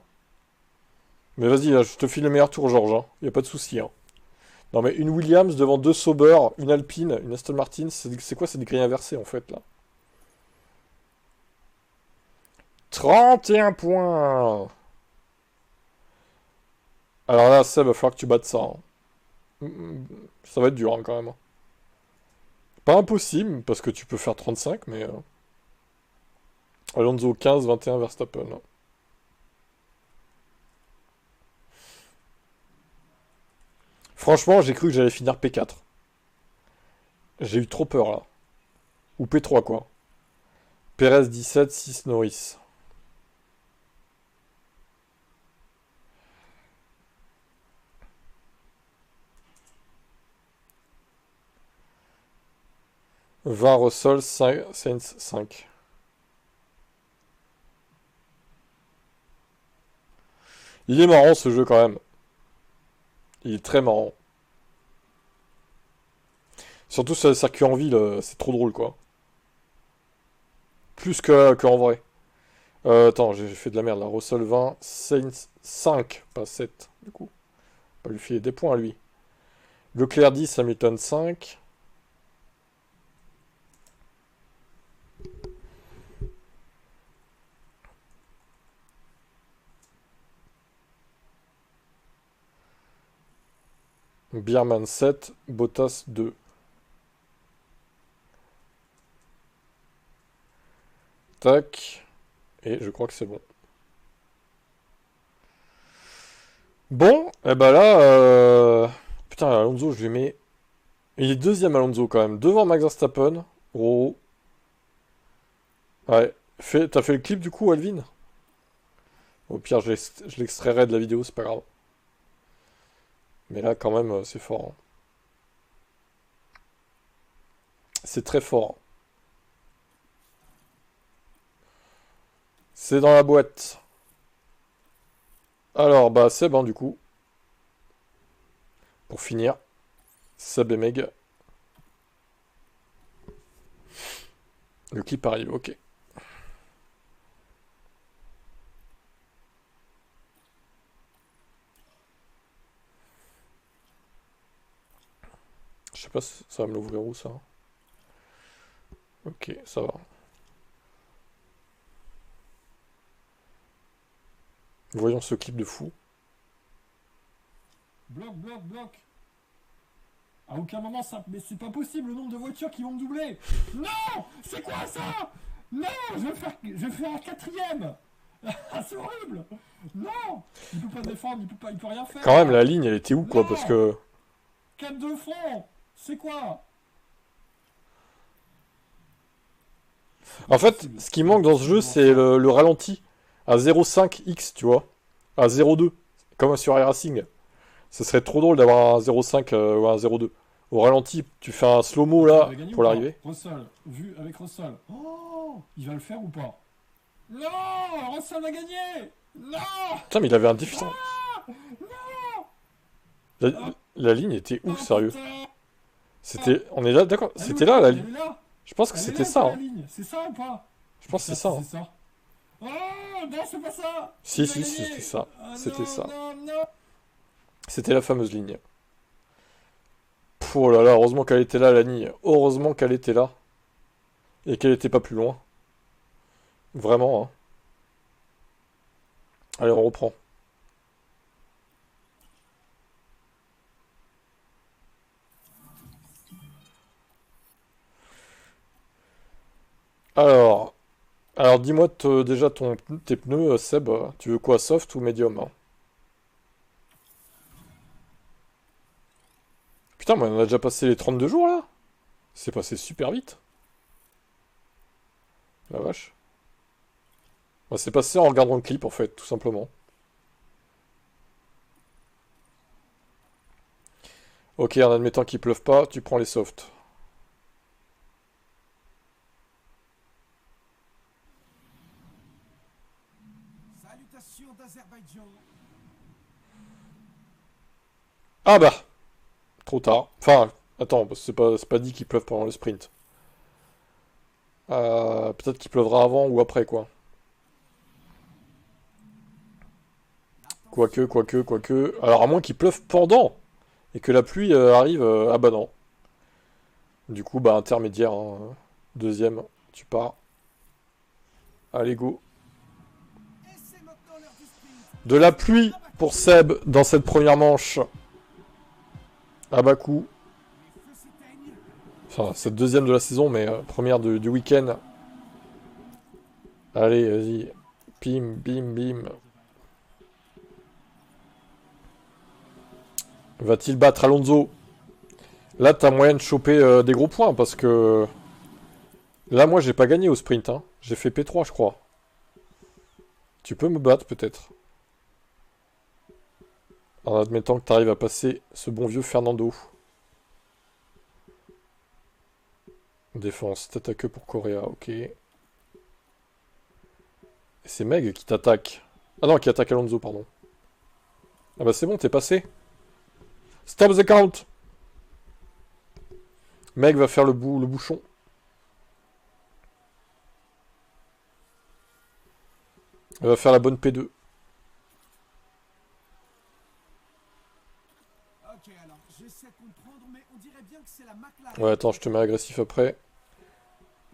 Mais vas-y, là, je te file le meilleur tour, Georges. Hein. Y a pas de souci. Hein. Non, mais une Williams devant 2 Sauber, une Alpine, une Aston Martin. C'est quoi? C'est des grilles inversées, en fait, là. 31 points. Alors là, ça va falloir que tu battes ça. Hein. Ça va être dur, hein, quand même. Pas impossible, parce que tu peux faire 35, mais... Alonso 15, 21, Verstappen. Franchement, j'ai cru que j'allais finir P4. J'ai eu trop peur, là. Ou P3, quoi. Perez 17, 6 Norris. Vingt Russell, 5, Sainz 5. Il est marrant ce jeu quand même. Il est très marrant. Surtout sur les circuits en ville, c'est trop drôle, quoi. Plus que en vrai. Attends, j'ai fait de la merde là. Russell 20, Sainz 5, pas 7, du coup. On va lui filer des points à lui. Leclerc 10, Hamilton 5. Bierman 7, Bottas 2. Tac. Et je crois que c'est bon. Bon, et bah là, putain, Alonso, je lui mets... Il est deuxième Alonso quand même, devant Max Verstappen. Oh. Ouais. T'as fait le clip du coup, Alvin? Au pire, je l'extrairai de la vidéo, c'est pas grave. Mais là, quand même, c'est fort, hein. C'est très fort, hein. C'est dans la boîte. Alors, bah, Seb, hein, du coup. Pour finir. Seb et Meg. Le clip arrive, ok. Je sais pas si ça va me l'ouvrir où, ça. Ok, ça va. Voyons ce clip de fou. Bloc, bloc, bloc. À aucun moment ça... Mais c'est pas possible le nombre de voitures qui vont me doubler. Non. C'est quoi ça? Non. Je vais faire un quatrième. C'est horrible. Non. Il peut pas défendre, il peut rien faire. Quand même, la ligne, elle était où, quoi, Non. parce que... Canne de front. C'est quoi? En fait, ce qui manque dans ce jeu, c'est le ralenti. À 0,5x, tu vois. À 0,2. Comme sur iRacing. Ce serait trop drôle d'avoir un 0,5 ou un 0,2. Au ralenti, tu fais un slow-mo là, pour l'arrivée. Russell, vu avec Russell. Oh, il va le faire ou pas? Non, Russell va gagner. Non. Putain, mais il avait un déficient. La, la ligne était où, sérieux? C'était... On est là, d'accord. C'était là, la ligne. Je pense que c'était ça, hein. C'est ça ou pas? Je pense que c'est ça, hein. C'est ça. Oh, non, c'est pas ça. Si, c'était ça. C'était ça. Non. C'était la fameuse ligne. Oh là là, heureusement qu'elle était là, la ligne. Heureusement qu'elle était là. Et qu'elle était pas plus loin. Vraiment, hein. Allez, on reprend. Alors dis-moi déjà tes pneus, Seb. Tu veux quoi, soft ou medium, hein? Putain, mais on a déjà passé les 32 jours, là? C'est passé super vite. La vache. Bah, c'est passé en regardant le clip, en fait, tout simplement. Ok, en admettant qu'il pleuve pas, tu prends les softs. Salutations d'Azerbaïdjan. Ah bah! Trop tard. Enfin, attends, c'est pas dit qu'il pleuve pendant le sprint. Peut-être qu'il pleuvra avant ou après, quoi. Quoique. Alors, à moins qu'il pleuve pendant et que la pluie arrive. Ah bah non. Du coup, bah, intermédiaire, hein. Deuxième, tu pars. Allez, go. Et c'est maintenant l'heure du sprint. De la pluie pour Seb dans cette première manche. À bas coup. Les feux s'éteignent. Enfin, cette deuxième de la saison, mais première du week-end. Allez, vas-y. Bim, bim, bim. Va-t-il battre Alonso? Là, t'as moyen de choper des gros points, parce que... Là, moi, j'ai pas gagné au sprint, hein. J'ai fait P3, je crois. Tu peux me battre, peut-être. En admettant que t'arrives à passer ce bon vieux Fernando. Défense, tête à queue pour Correa, ok. Et c'est Meg qui t'attaque. Ah non, qui attaque Alonso, pardon. Ah bah c'est bon, t'es passé. Stop the count. Meg va faire le bouchon. Elle va faire la bonne P2. Ok, alors, j'essaie de comprendre, mais on dirait bien que c'est la McLaren. Ouais, attends, je te mets agressif après.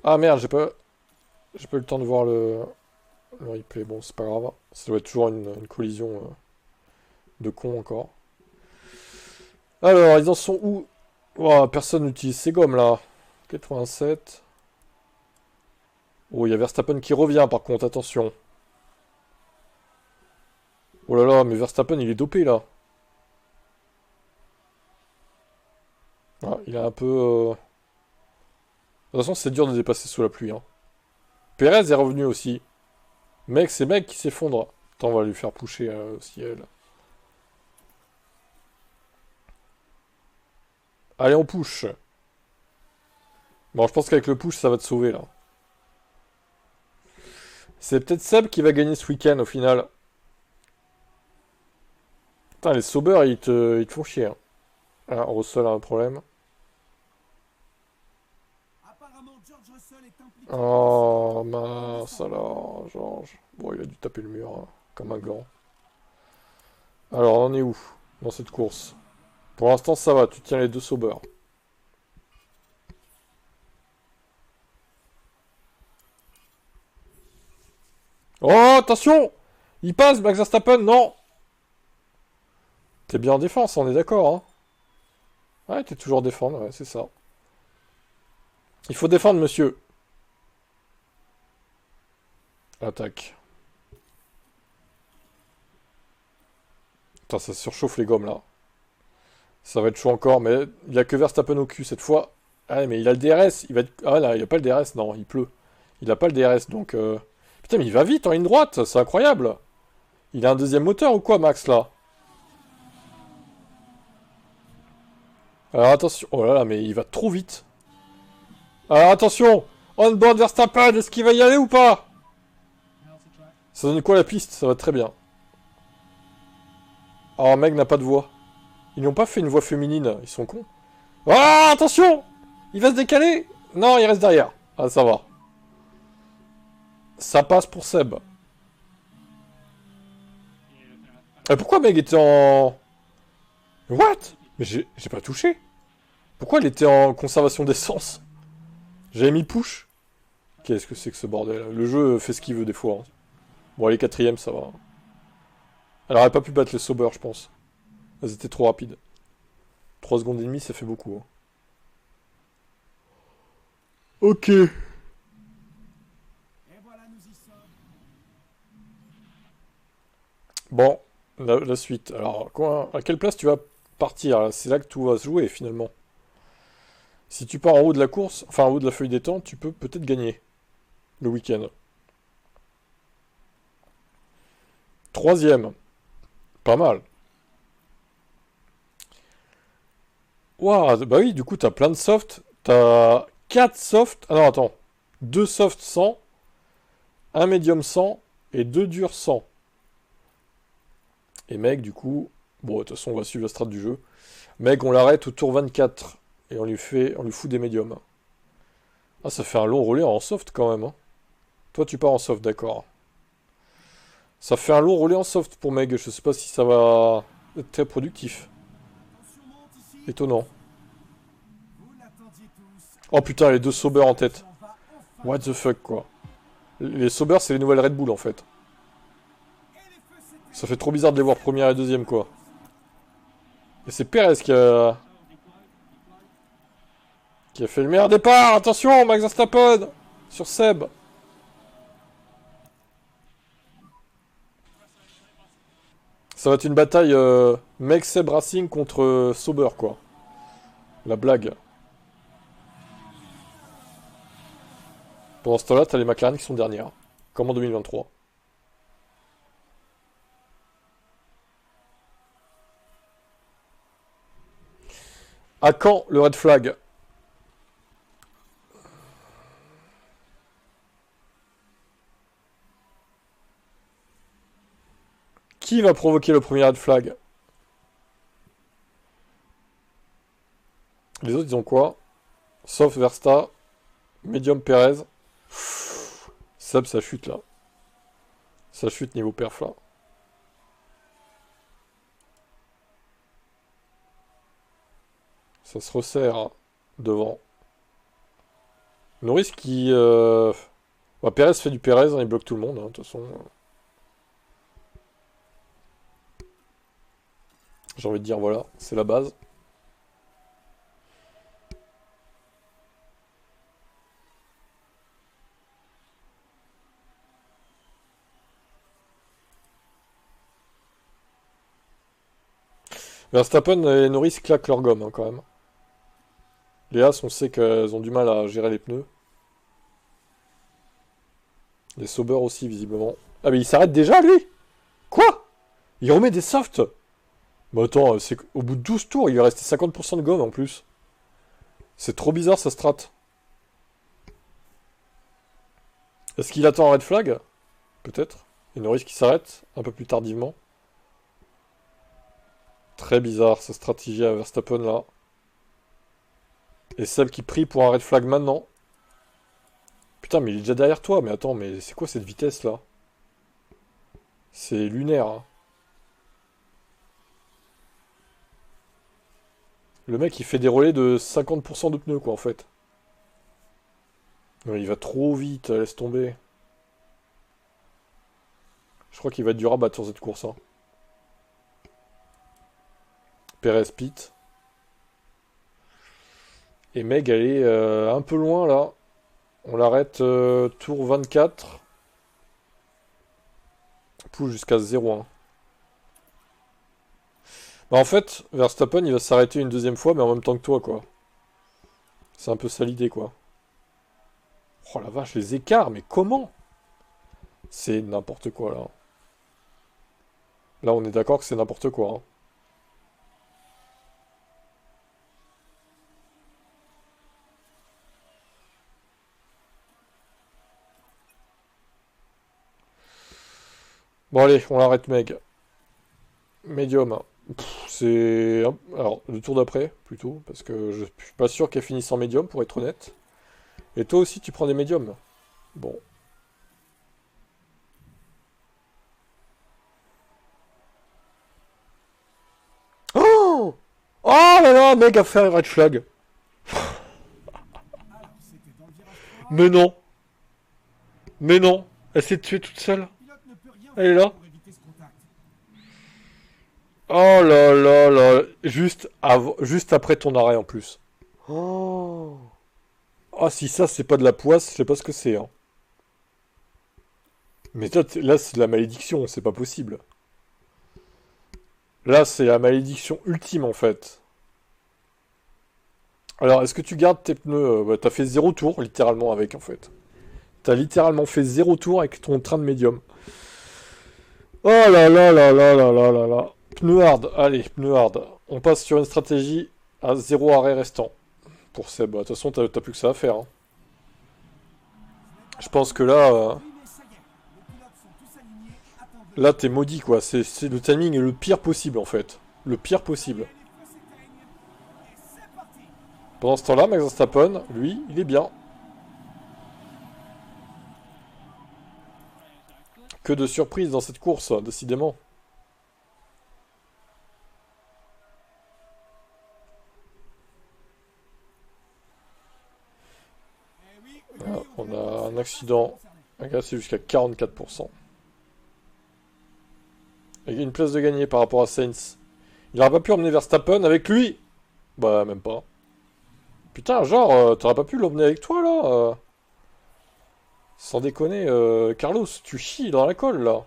Ah merde, j'ai pas eu le temps de voir le replay. Bon, c'est pas grave. Ça doit être toujours une collision de con encore. Alors, ils en sont où? Oh, personne n'utilise ces gommes là. 87. Oh, il y a Verstappen qui revient par contre, attention. Oh là là, mais Verstappen il est dopé là. Ah, il a un peu... De toute façon, c'est dur de dépasser sous la pluie. Hein. Perez est revenu aussi. Mec, c'est Mec qui s'effondre. Attends, on va lui faire pusher aussi elle. Allez, on push. Bon, je pense qu'avec le push, ça va te sauver là. C'est peut-être Seb qui va gagner ce week-end au final. Putain, les Sauber, ils te font chier. Hein. Ah, Russell a un problème. Apparemment, George Russell est impliqué. Oh mince alors, Georges. Bon, il a dû taper le mur hein, comme un gland. Alors, on en est où dans cette course? Pour l'instant, ça va, tu tiens les deux Sauber. Oh, attention! Il passe, Max Verstappen, non! T'es bien en défense, on est d'accord, hein? Ouais, t'es toujours en défendre, ouais, c'est ça. Il faut défendre, monsieur. Attaque. Putain, ça surchauffe les gommes, là. Ça va être chaud encore, mais il a que Verstappen au cul cette fois. Ah, mais il a le DRS, il va être... Ah là, il a pas le DRS, non, il pleut. Il a pas le DRS, donc... Putain, mais il va vite en ligne droite, c'est incroyable. Il a un deuxième moteur ou quoi, Max, là? Alors attention... Oh là là, mais il va trop vite. Alors attention! On-board Verstappen, est-ce qu'il va y aller ou pas? Ça donne quoi la piste? Ça va très bien. Alors, Meg n'a pas de voix. Ils n'ont pas fait une voix féminine, ils sont cons. Ah, attention! Il va se décaler? Non, il reste derrière. Ah, ça va. Ça passe pour Seb. Pourquoi Meg était en... What? Mais j'ai pas touché. Pourquoi elle était en conservation d'essence? J'avais mis push. Qu'est-ce que c'est que ce bordel? Le jeu fait ce qu'il veut des fois. Hein. Bon, elle est quatrième, ça va. Elle aurait pas pu battre les Sauber, je pense. Elles étaient trop rapides. 3 secondes et demie, ça fait beaucoup. Hein. Ok. Et voilà, nous y sommes. Bon, la suite. Alors, quoi, à quelle place tu vas partir? C'est là que tout va se jouer, finalement. Si tu pars en haut de la course, enfin en haut de la feuille des temps, tu peux peut-être gagner le week-end. Troisième. Pas mal. Waouh, bah oui, du coup, t'as plein de softs. T'as 4 softs. Ah non, attends. 2 softs 100, un medium 100 et 2 durs 100. Et Meg, du coup... Bon, de toute façon, on va suivre la strat du jeu. Meg, on l'arrête au tour 24. Et on lui fout des médiums. Ah, ça fait un long relais en soft, quand même. Hein. Toi, tu pars en soft, d'accord. Ça fait un long relais en soft pour Meg. Je sais pas si ça va être très productif. Attention, monte ici. Étonnant. Vous l'attendiez tous. Oh putain, les deux Sauber en tête. On va enfin. What the fuck, quoi. Les Sauber, c'est les nouvelles Red Bull, en fait. Et les feux s'éteignent. Ça fait trop bizarre de les voir première et deuxième, quoi. Et c'est Perez qui a fait le meilleur départ. Attention, Max Verstappen sur Seb. Ça va être une bataille Meg Seb Racing contre Sauber, quoi. La blague. Pendant ce temps-là, t'as les McLaren qui sont dernières. Comme en 2023. À quand le red flag? Qui va provoquer le premier red flag? Les autres, ils ont quoi? Sauf Versta. Medium Perez. Seb, ça chute là. Ça chute niveau perf là. Ça se resserre hein, devant. Norris qui... Bah, Perez fait du Perez, hein, il bloque tout le monde, hein, de toute façon. J'ai envie de dire, voilà, c'est la base. Verstappen et Norris claquent leur gomme, hein, quand même. Les As, on sait qu'elles ont du mal à gérer les pneus. Les Sauber aussi, visiblement. Ah, mais il s'arrête déjà, lui? Quoi? Il remet des softs? Bah attends, c'est au bout de 12 tours, il lui restait 50% de gomme en plus. C'est trop bizarre, sa strat. Est-ce qu'il attend un red flag? Peut-être. Et Norris qui s'arrête, un peu plus tardivement. Très bizarre, sa stratégie à Verstappen, là. Et Seb qui prie pour un red flag maintenant. Putain, mais il est déjà derrière toi. Mais attends, mais c'est quoi cette vitesse là? C'est lunaire. Hein. Le mec il fait des relais de 50% de pneus quoi en fait. Non, il va trop vite, laisse tomber. Je crois qu'il va être dur à battre sur cette course. Hein. Perez pit. Et Meg elle est un peu loin là. On l'arrête tour 24. Pousse jusqu'à 0-1. Bah en fait, Verstappen il va s'arrêter une deuxième fois, mais en même temps que toi, quoi. C'est un peu ça l'idée, quoi. Oh la vache, les écarts, mais comment? C'est n'importe quoi, là. Là, on est d'accord que c'est n'importe quoi. Hein. Bon allez, on l'arrête Meg. Medium. C'est... Alors, le tour d'après, plutôt, parce que je suis pas sûr qu'elle finisse en médium, pour être honnête. Et toi aussi, tu prends des médiums. Bon. Oh! Oh là là, Meg a fait un red flag. Alors, c'était dans le virage 3. Mais non. Mais non. Elle s'est tuée toute seule. Le pilote ne peut rien Elle est faire là. pour éviter ce contact. Oh là là là. Juste après ton arrêt en plus. Oh. Ah si ça c'est pas de la poisse, je sais pas ce que c'est. Hein. Mais toi, là c'est de la malédiction, c'est pas possible. Là c'est la malédiction ultime en fait. Alors est-ce que tu gardes tes pneus bah, t'as fait 0 tour littéralement avec en fait. T'as littéralement fait 0 tour avec ton train de médium. Oh là là là là là là là là. Pneu hard, allez, pneu hard. On passe sur une stratégie à 0 arrêt restant. Pour Seb, de toute façon t'as plus que ça à faire. Hein. Je pense que là... Oui, mais ça y est. Les pilotes sont tous alignés et attendent le Là, t'es maudit, quoi. C'est le timing est le pire possible, en fait. Le pire possible. les feux s'éteignent. Et c'est parti. Pendant ce temps-là, Max Verstappen, lui, il est bien. Que de surprises dans cette course, décidément. Eh oui, Voilà, oui, on oui, a un c'est accident. concerné. Regarde, c'est jusqu'à 44%. Il y a une place de gagner par rapport à Sainz. Il n'aurait pas pu emmener Verstappen avec lui. Bah, même pas. Putain, genre, t'aurais pas pu l'emmener avec toi, là Sans déconner, Carlos, tu chies dans la colle, là.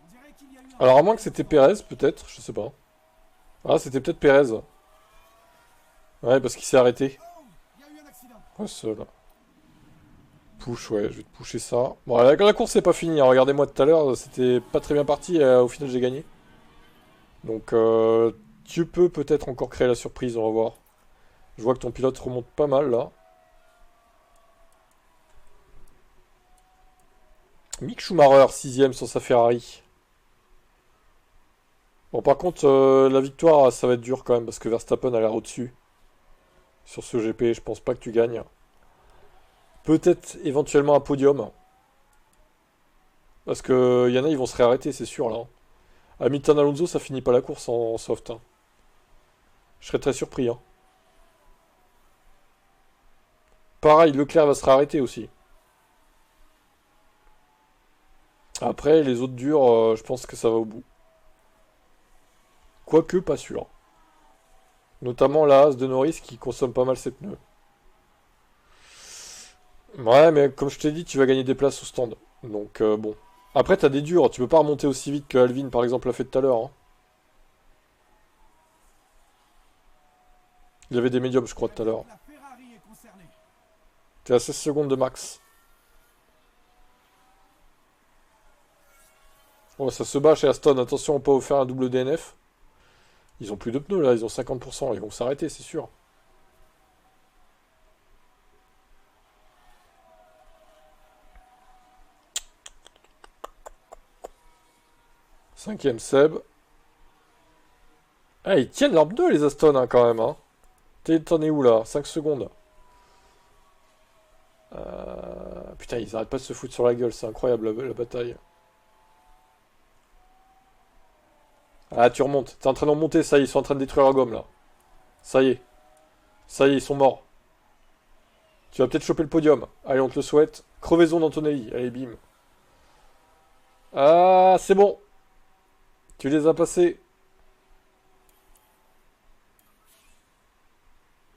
On dirait qu'il y a eu un Alors, à moins que c'était Perez, peut-être, je sais pas. Ah, c'était peut-être Perez. Ouais, parce qu'il s'est arrêté. Oh, il y a eu un accident. Ouais, seul. Push, ouais, je vais te pusher ça. Bon, la course c'est pas finie, hein. Regardez-moi tout à l'heure, c'était pas très bien parti, et au final j'ai gagné. Donc, tu peux peut-être encore créer la surprise, on va voir. Je vois que ton pilote remonte pas mal, là. Mick Schumacher, 6ème sur sa Ferrari. Bon, par contre, la victoire, ça va être dur quand même, parce que Verstappen a l'air au-dessus. Sur ce GP, je pense pas que tu gagnes. Peut-être éventuellement un podium. Parce que y en a, ils vont se réarrêter, c'est sûr, là. Hamilton Alonso, ça finit pas la course en soft, hein. Je serais très surpris, hein. Pareil, Leclerc va se réarrêter aussi. Après, les autres durs, je pense que ça va au bout. Quoique, pas sûr. Notamment la Haas de Norris qui consomme pas mal ses pneus. Ouais, mais comme je t'ai dit, tu vas gagner des places au stand. Donc, bon. Après, t'as des durs. Tu peux pas remonter aussi vite que Alvin, par exemple, l'a fait tout à l'heure, hein. Il avait des médiums, je crois, tout à l'heure. La Ferrari est concernée. T'es à 16 secondes de max. Oh, ça se bat chez Aston. Attention, on peut pas faire un double DNF. Ils ont plus de pneus, là. Ils ont 50%. Ils vont s'arrêter, c'est sûr. Cinquième Seb. Ah, ils tiennent leurs pneus, les Aston, hein, quand même, hein. T'en es où, là? 5 secondes. Putain, ils arrêtent pas de se foutre sur la gueule. C'est incroyable, la bataille. Ah, tu remontes. T'es en train de remonter, ça y est, ils sont en train de détruire la gomme, là. Ça y est. Ça y est, ils sont morts. Tu vas peut-être choper le podium. Allez, on te le souhaite. Crevaison d'Antonelli. Allez, bim. Ah, c'est bon. Tu les as passés.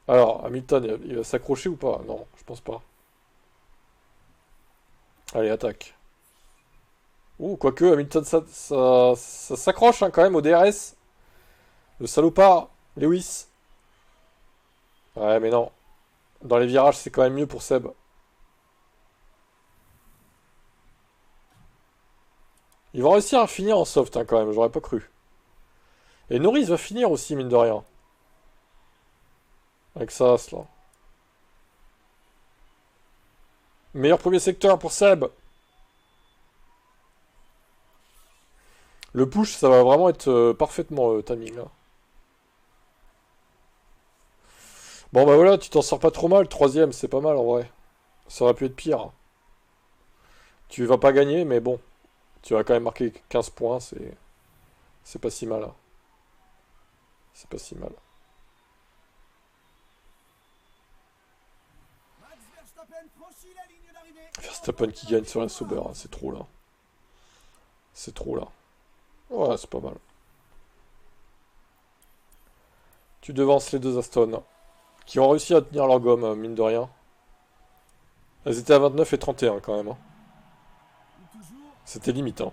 Alors, Hamilton, il va s'accrocher ou pas? Non, je pense pas. Allez, attaque. Ouh, quoique, Hamilton, ça s'accroche hein, quand même au DRS. Le salopard, Lewis. Ouais, mais non. Dans les virages, c'est quand même mieux pour Seb. Ils vont réussir à finir en soft hein, quand même, j'aurais pas cru. Et Norris va finir aussi, mine de rien. Avec ça, là. Meilleur premier secteur pour Seb. Le push, ça va vraiment être parfaitement timing là. Bon bah voilà, tu t'en sors pas trop mal. Troisième, c'est pas mal en vrai. Ça aurait pu être pire. Tu vas pas gagner, mais bon. Tu vas quand même marquer 15 points, c'est pas si mal, hein. C'est pas si mal. Max Verstappen franchit la ligne d'arrivée. Verstappen qui gagne sur la Sauber, hein, c'est trop là. C'est trop là. Ouais, c'est pas mal. Tu devances les deux Aston, qui ont réussi à tenir leur gomme, mine de rien. Elles étaient à 29 et 31 quand même, hein. Toujours. C'était limite, hein.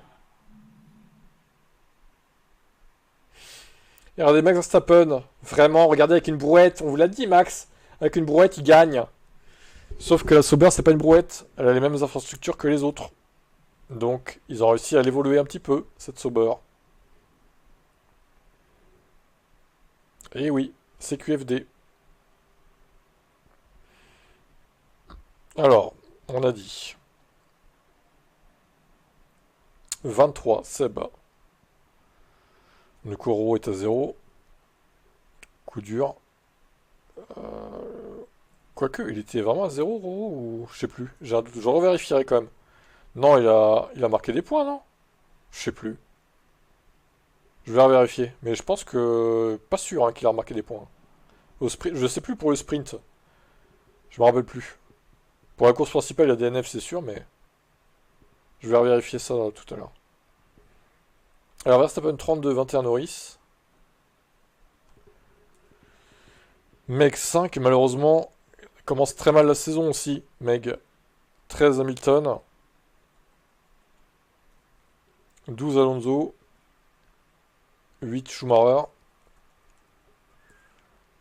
Et regardez Max Verstappen, vraiment, regardez avec une brouette, on vous l'a dit Max, avec une brouette il gagne. Sauf que la Sauber c'est pas une brouette, elle a les mêmes infrastructures que les autres. Donc ils ont réussi à l'évoluer un petit peu, cette Sauber. Et oui, c'est QFD. Alors, on a dit 23, Seb. Le Koro est à 0. Coup dur. Quoique, il était vraiment à 0, Roro, ou je sais plus. J'ai un doute, je revérifierai quand même. Non, il a marqué des points, non? Je sais plus. Je vais vérifier. Mais je pense que... Pas sûr hein, qu'il a remarqué des points. Au sprint, je sais plus pour le sprint. Je me rappelle plus. Pour la course principale, il y a DNF, c'est sûr, mais... Je vais vérifier ça tout à l'heure. Alors, Verstappen 32, 21 Norris. Meg 5, malheureusement, commence très mal la saison aussi. Meg 13 Hamilton. 12 Alonso. 8 Schumacher.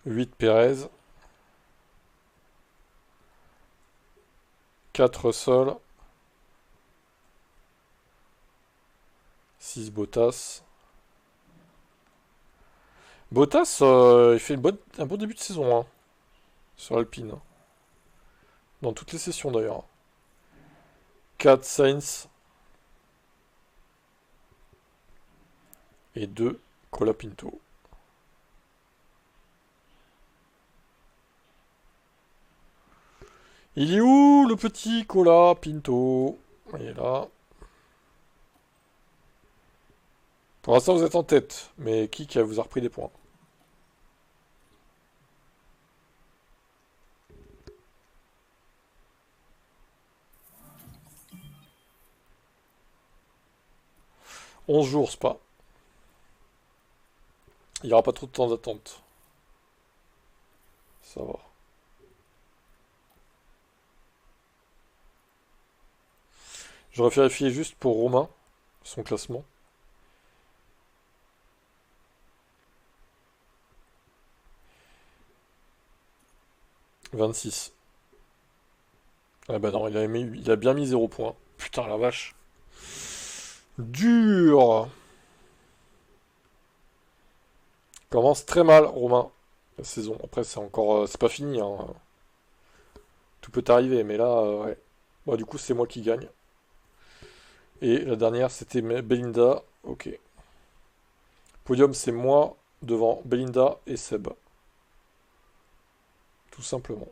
8 Perez. 4 Russell. 6 Bottas. Bottas, il fait un bon début de saison hein, sur Alpine. Dans toutes les sessions d'ailleurs. 4 Sainz. Et 2 Colapinto. Il est où le petit Cola Pinto? Il est là. Pour l'instant, vous êtes en tête. Mais qui vous a repris des points? « 11 jours, c'est pas. Il n'y aura pas trop de temps d'attente. Ça va. J'aurais vérifié juste pour Romain, son classement. « 26. » Ah bah non, il a bien mis 0 points. Putain, la vache. Dur. Commence très mal, Romain, la saison. Après, c'est encore... c'est pas fini, hein. Tout peut arriver, mais là, ouais. Bon, du coup, c'est moi qui gagne. Et la dernière, c'était Belinda. Ok. Podium, c'est moi devant Belinda et Seb. Tout simplement.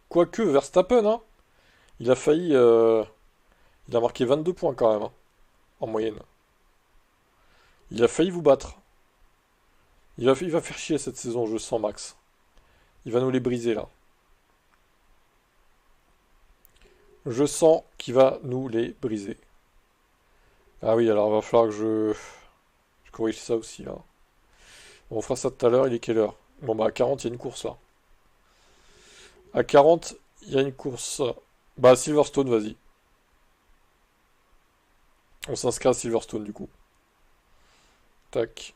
Quoique, Verstappen, hein. Il a failli... il a marqué 22 points quand même, hein, en moyenne. Il a failli vous battre. Il va faire chier cette saison, je sens, Max. Il va nous les briser, là. Je sens qu'il va nous les briser. Ah oui, alors il va falloir que je corrige ça aussi, là. On fera ça tout à l'heure, il est quelle heure? Bon, bah à 40, il y a une course, là. À 40, il y a une course. Bah, Silverstone, vas-y. On s'inscrit à Silverstone, du coup. Tac.